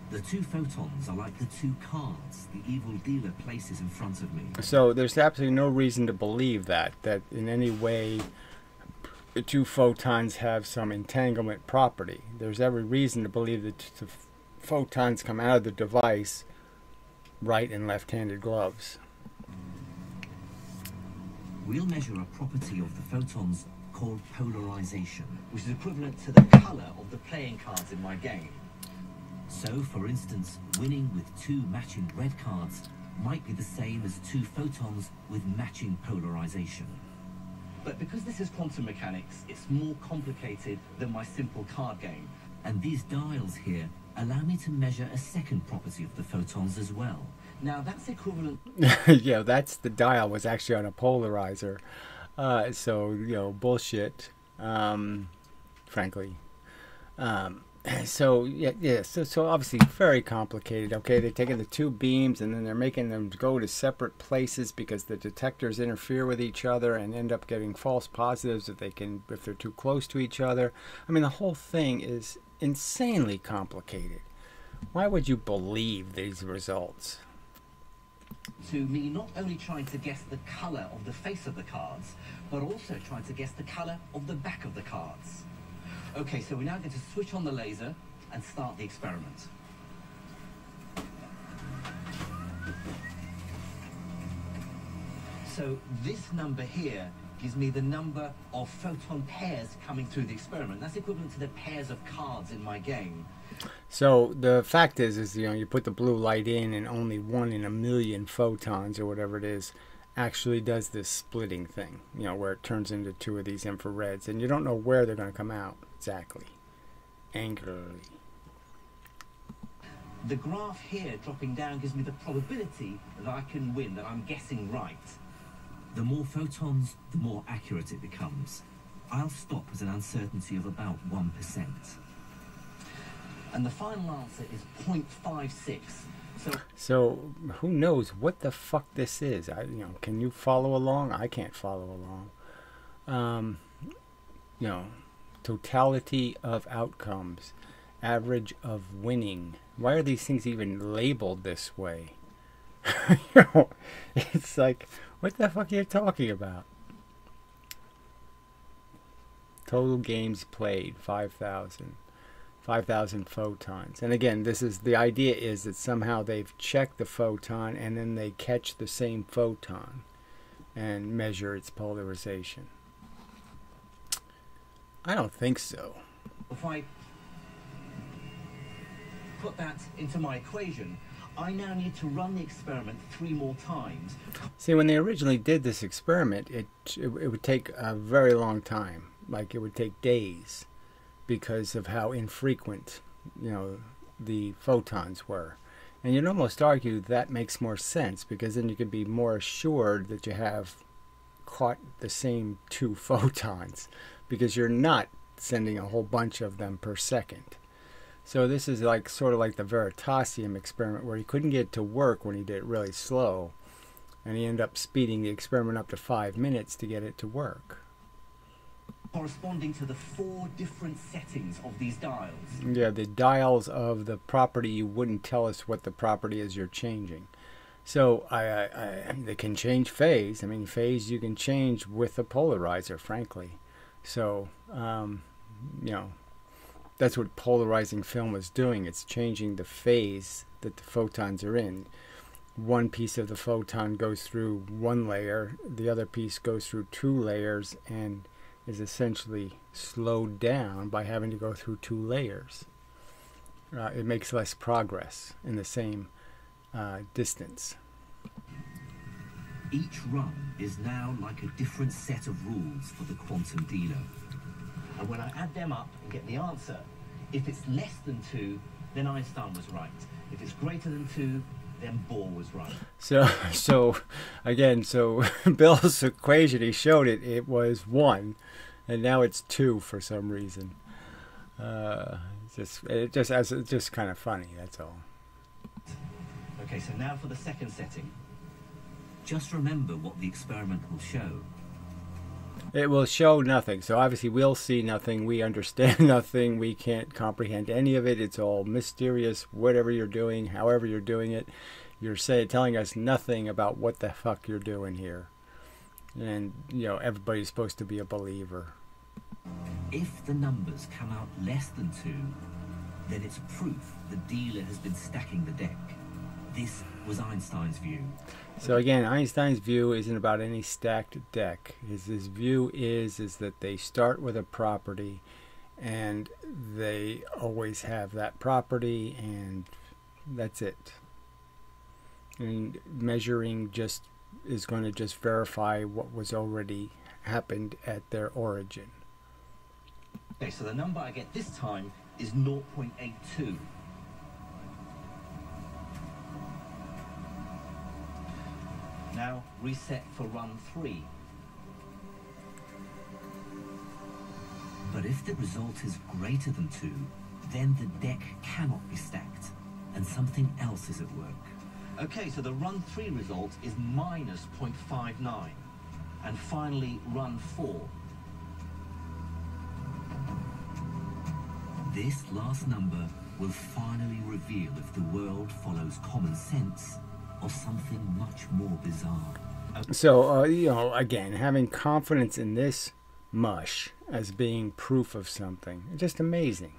The two photons are like the two cards the evil dealer places in front of me. So there's absolutely no reason to believe that in any way the two photons have some entanglement property. There's every reason to believe that the photons come out of the device right and left-handed gloves. We'll measure a property of the photons called polarization, which is equivalent to the color of the playing cards in my game. So, for instance, winning with two matching red cards might be the same as two photons with matching polarization. But because this is quantum mechanics, it's more complicated than my simple card game. And these dials here allow me to measure a second property of the photons as well. Now, that's equivalent... Yeah, that's the dial was actually on a polarizer. So, you know, bullshit, frankly. So obviously very complicated. Okay, they're taking the two beams and then they're making them go to separate places because the detectors interfere with each other and end up getting false positives if they're too close to each other. I mean, the whole thing is insanely complicated. Why would you believe these results? To me, not only trying to guess the color of the face of the cards, but also trying to guess the color of the back of the cards. Okay, so we're now going to switch on the laser and start the experiment. So this number here gives me the number of photon pairs coming through the experiment. That's equivalent to the pairs of cards in my game. So the fact is you know, you put the blue light in and only 1 in a million photons or whatever it is actually does this splitting thing, you know, where it turns into two of these infrareds, and you don't know where they're going to come out exactly, angularly. The graph here dropping down gives me the probability that I can win, that I'm guessing right. The more photons, the more accurate it becomes. I'll stop at an uncertainty of about 1%. And the final answer is 0.56. So who knows what the fuck this is? Can you follow along? I can't follow along. Totality of outcomes, average of winning. Why are these things even labeled this way? It's like, what the fuck are you talking about? Total games played, 5,000. 5,000 photons. And again, the idea is that somehow they've checked the photon and then they catch the same photon and measure its polarization. I don't think so. If I put that into my equation, I now need to run the experiment 3 more times. See, when they originally did this experiment, it would take a very long time. Like, it would take days because of how infrequent, the photons were. And you'd almost argue that makes more sense, because then you could be more assured that you have caught the same 2 photons, because you're not sending a whole bunch of them per second. So this is like sort of like the Veritasium experiment, where he couldn't get it to work when he did it really slow, and he ended up speeding the experiment up to 5 minutes to get it to work. Corresponding to the 4 different settings of these dials. Yeah, the dials of the property you wouldn't tell us what the property is you're changing. So they can change phase. I mean, phase you can change with a polarizer, frankly. So, that's what polarizing film is doing. It's changing the phase that the photons are in. One piece of the photon goes through 1 layer, the other piece goes through 2 layers, and is essentially slowed down by having to go through 2 layers. It makes less progress in the same distance. Each run is now like a different set of rules for the quantum dealer. And when I add them up and get the answer, if it's less than 2, then Einstein was right. If it's greater than 2, then Bohr was right. So again, Bill's equation, he showed it was 1, and now it's 2 for some reason. It's just kind of funny, that's all. Okay, so now for the second setting. Just remember what the experiment will show. It will show nothing. So obviously we'll see nothing. We understand nothing. We can't comprehend any of it. It's all mysterious. Whatever you're doing, however you're doing it, you're telling us nothing about what the fuck you're doing here. And, everybody's supposed to be a believer. If the numbers come out less than 2, then it's proof the dealer has been stacking the deck. This was Einstein's view. So again, Einstein's view isn't about any stacked deck. His view is that they start with a property, and they always have that property, and that's it. And measuring just is going to just verify what was already happened at their origin. Okay, so the number I get this time is 0.82. Now reset for run 3. But if the result is greater than 2, then the deck cannot be stacked, and something else is at work. Okay, so the run 3 result is minus 0.59. And finally, run 4. This last number will finally reveal if the world follows common sense or something much more bizarre. So, again, having confidence in this mush as being proof of something. Just amazing.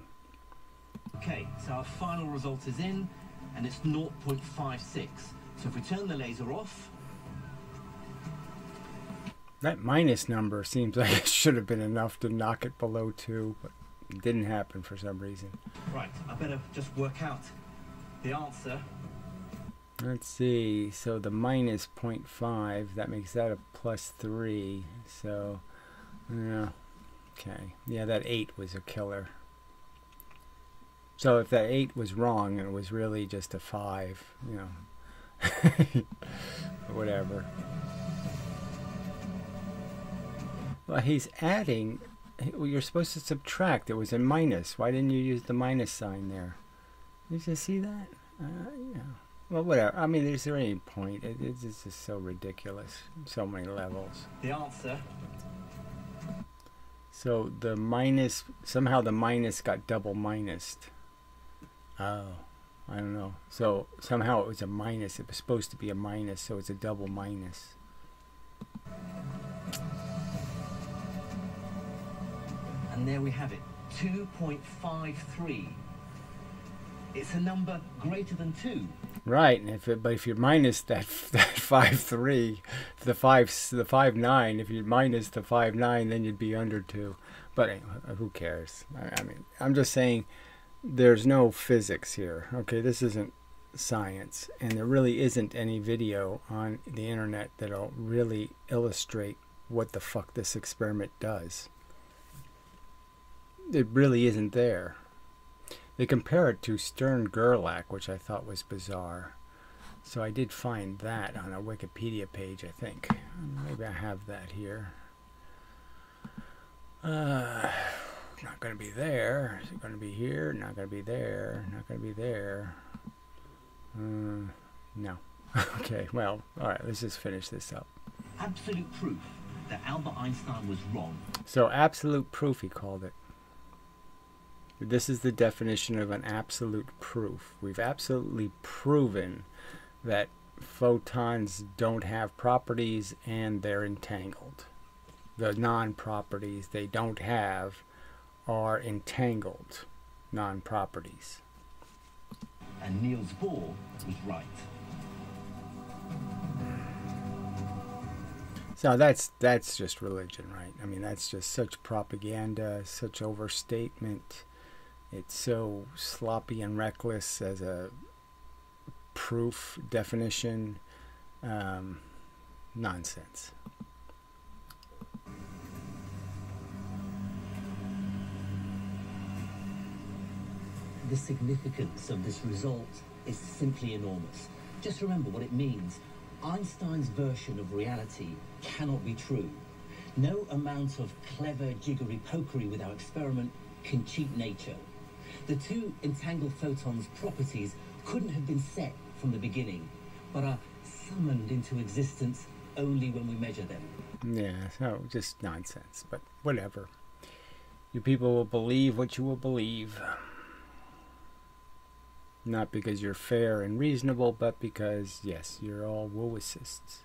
Okay, so our final result is in, and it's 0.56. So if we turn the laser off... That minus number seems like it should have been enough to knock it below 2, but it didn't happen for some reason. Right, I better just work out the answer. Let's see, so the minus 0.5, that makes that a plus 3, so, yeah, okay. Yeah, that 8 was a killer. So if that 8 was wrong, and it was really just a 5, whatever. Well, he's adding, you're supposed to subtract, it was a minus. Why didn't you use the minus sign there? Did you see that? Well, whatever. I mean, is there any point? It's just so ridiculous. So many levels. The answer. So the minus, somehow the minus got double minused. Oh, I don't know. So somehow it was a minus. It was supposed to be a minus, so it's a double minus. And there we have it. 2.53. It's a number greater than 2. Right, and but if you minus that 5.3, the 5.9, if you minus the 5.9, then you'd be under 2. But anyway, who cares? I mean, I'm just saying, there's no physics here. Okay, this isn't science, and there really isn't any video on the internet that'll really illustrate what the fuck this experiment does. It really isn't there. They compare it to Stern-Gerlach, which I thought was bizarre. So I did find that on a Wikipedia page, I think. Maybe I have that here. Not going to be there. Is it going to be here? Not going to be there. Not going to be there. No. Okay, well, alright, let's just finish this up. Absolute proof that Albert Einstein was wrong. So, absolute proof, he called it. This is the definition of an absolute proof. We've absolutely proven that photons don't have properties and they're entangled. The non-properties they don't have are entangled non-properties. And Niels Bohr was right. So that's just religion, right? I mean, that's just such propaganda, such overstatement. It's so sloppy and reckless as a proof definition. Nonsense. The significance of this result is simply enormous. Just remember what it means. Einstein's version of reality cannot be true. No amount of clever jiggery-pokery with our experiment can cheat nature. The two entangled photons' properties couldn't have been set from the beginning, but are summoned into existence only when we measure them. Yeah, so just nonsense, but whatever. You people will believe what you will believe. Not because you're fair and reasonable, but because, yes, you're all woacists.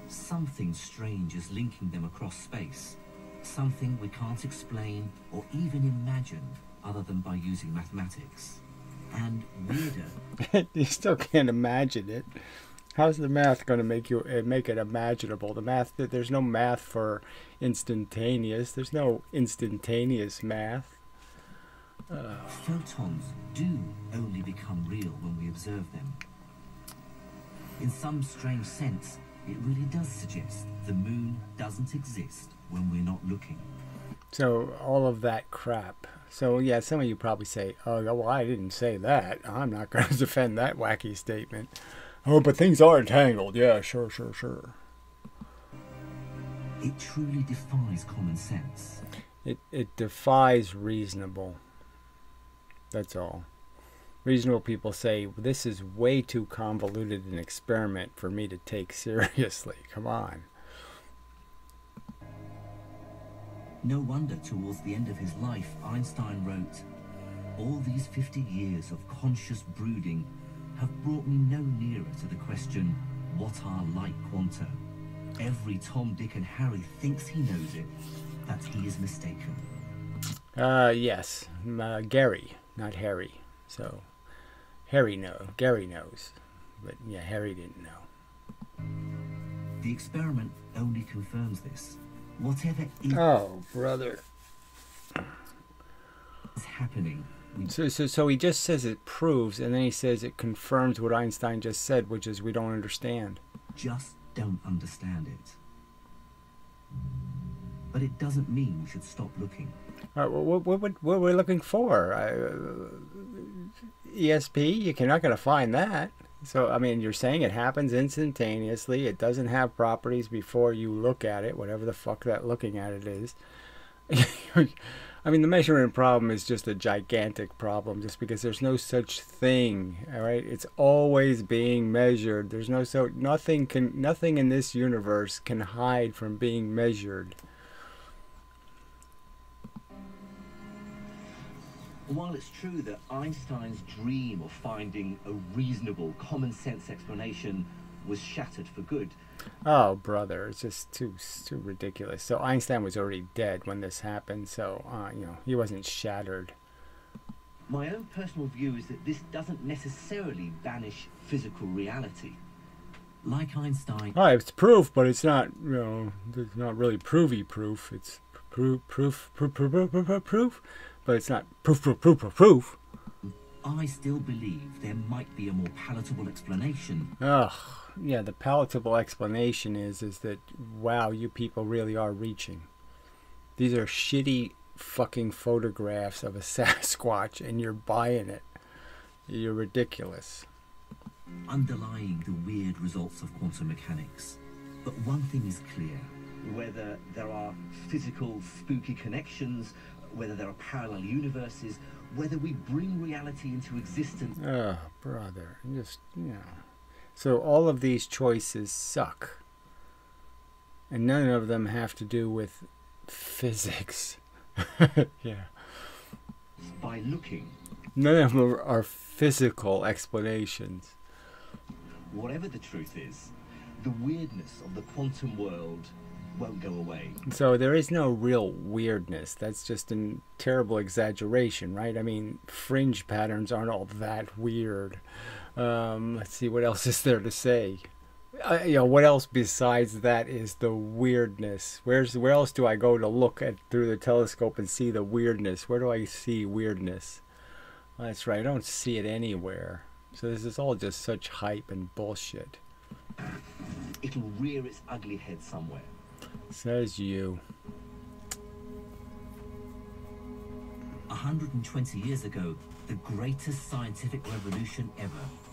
Something strange is linking them across space. Something we can't explain or even imagine other than by using mathematics. And weirder. You still can't imagine it. How's the math going to make it imaginable? The math, there's no math for instantaneous. There's no instantaneous math. Photons do only become real when we observe them. In some strange sense, it really does suggest the moon doesn't exist when we're not looking. So all of that crap. So yeah, some of you probably say, oh, well, I didn't say that. I'm not going to defend that wacky statement. Oh, but things are entangled. Yeah, sure. It truly defies common sense. It defies reasonable. That's all. Reasonable people say, this is way too convoluted an experiment for me to take seriously. Come on. No wonder towards the end of his life, Einstein wrote, "All these 50 years of conscious brooding have brought me no nearer to the question, what are light quanta? Every Tom, Dick and Harry thinks he knows it, but he is mistaken." Yes. Gary, not Harry. So, Gary knows. But yeah, Harry didn't know. The experiment only confirms this. Whatever oh, brother. is happening. So he just says it proves, and then he says it confirms what Einstein just said, which is we don't understand. Just don't understand it. But it doesn't mean we should stop looking. What are we looking for? ESP? You're not going to find that. So, I mean, you're saying it happens instantaneously. It doesn't have properties before you look at it, whatever the fuck that looking at it is. I mean, the measurement problem is just a gigantic problem just because there's no such thing, all right? It's always being measured. There's nothing in this universe can hide from being measured. While it's true that Einstein's dream of finding a reasonable, common-sense explanation was shattered for good. Oh, brother, it's just too ridiculous. So Einstein was already dead when this happened, so, he wasn't shattered. My own personal view is that this doesn't necessarily banish physical reality. Like Einstein... Oh, it's proof, but it's not, it's not really provy proof. It's proof, but it's not proof. I still believe there might be a more palatable explanation. Ugh, yeah, the palatable explanation is that, wow, you people really are reaching. These are shitty fucking photographs of a Sasquatch and you're buying it. You're ridiculous. Underlying the weird results of quantum mechanics. But one thing is clear. Whether there are physical spooky connections, whether there are parallel universes, whether we bring reality into existence... Oh, brother. Just, you know. So all of these choices suck. And none of them have to do with physics. Yeah. By looking. None of them are physical explanations. Whatever the truth is, the weirdness of the quantum world won't go away. So there is no real weirdness. That's just a terrible exaggeration, right? I mean, fringe patterns aren't all that weird. Let's see, what else is there to say? You know, what else besides that is the weirdness? Where else do I go to look at through the telescope and see the weirdness? Where do I see weirdness? Well, that's right, I don't see it anywhere. So this is all just such hype and bullshit. It'll rear its ugly head somewhere. Says you. 120 years ago, the greatest scientific revolution ever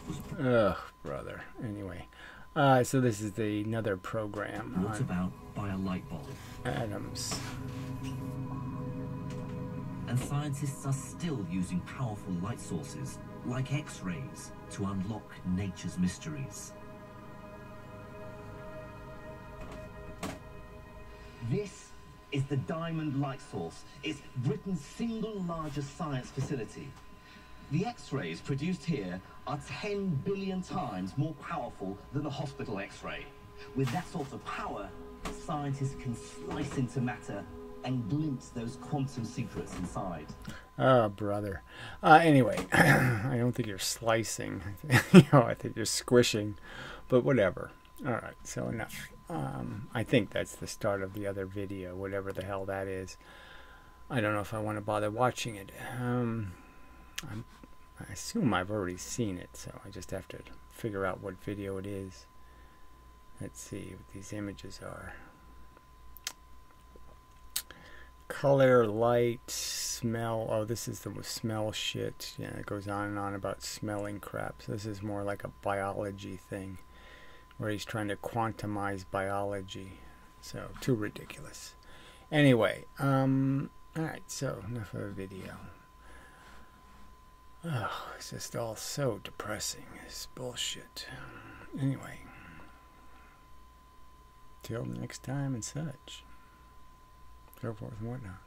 was... Ugh, brother. Anyway. So this is another program. Brought about by a light bulb. Atoms. And scientists are still using powerful light sources, like X-rays, to unlock nature's mysteries. This is the Diamond Light Source. It's Britain's single largest science facility. The X-rays produced here are 10 billion times more powerful than the hospital X-ray. With that sort of power, scientists can slice into matter and glimpse those quantum secrets inside. Oh, brother. Anyway, I don't think you're slicing. I think you're squishing. But whatever. All right, so enough. I think that's the start of the other video, whatever the hell that is. I don't know if I want to bother watching it. I assume I've already seen it, so I just have to figure out what video it is. Let's see what these images are. Color, light, smell. Oh, this is the smell shit. Yeah, it goes on and on about smelling crap. So this is more like a biology thing, where he's trying to quantumize biology. So, too ridiculous. Anyway, alright, so enough of the video. Oh, it's just all so depressing. This bullshit. Anyway. Till next time and such. So forth and whatnot.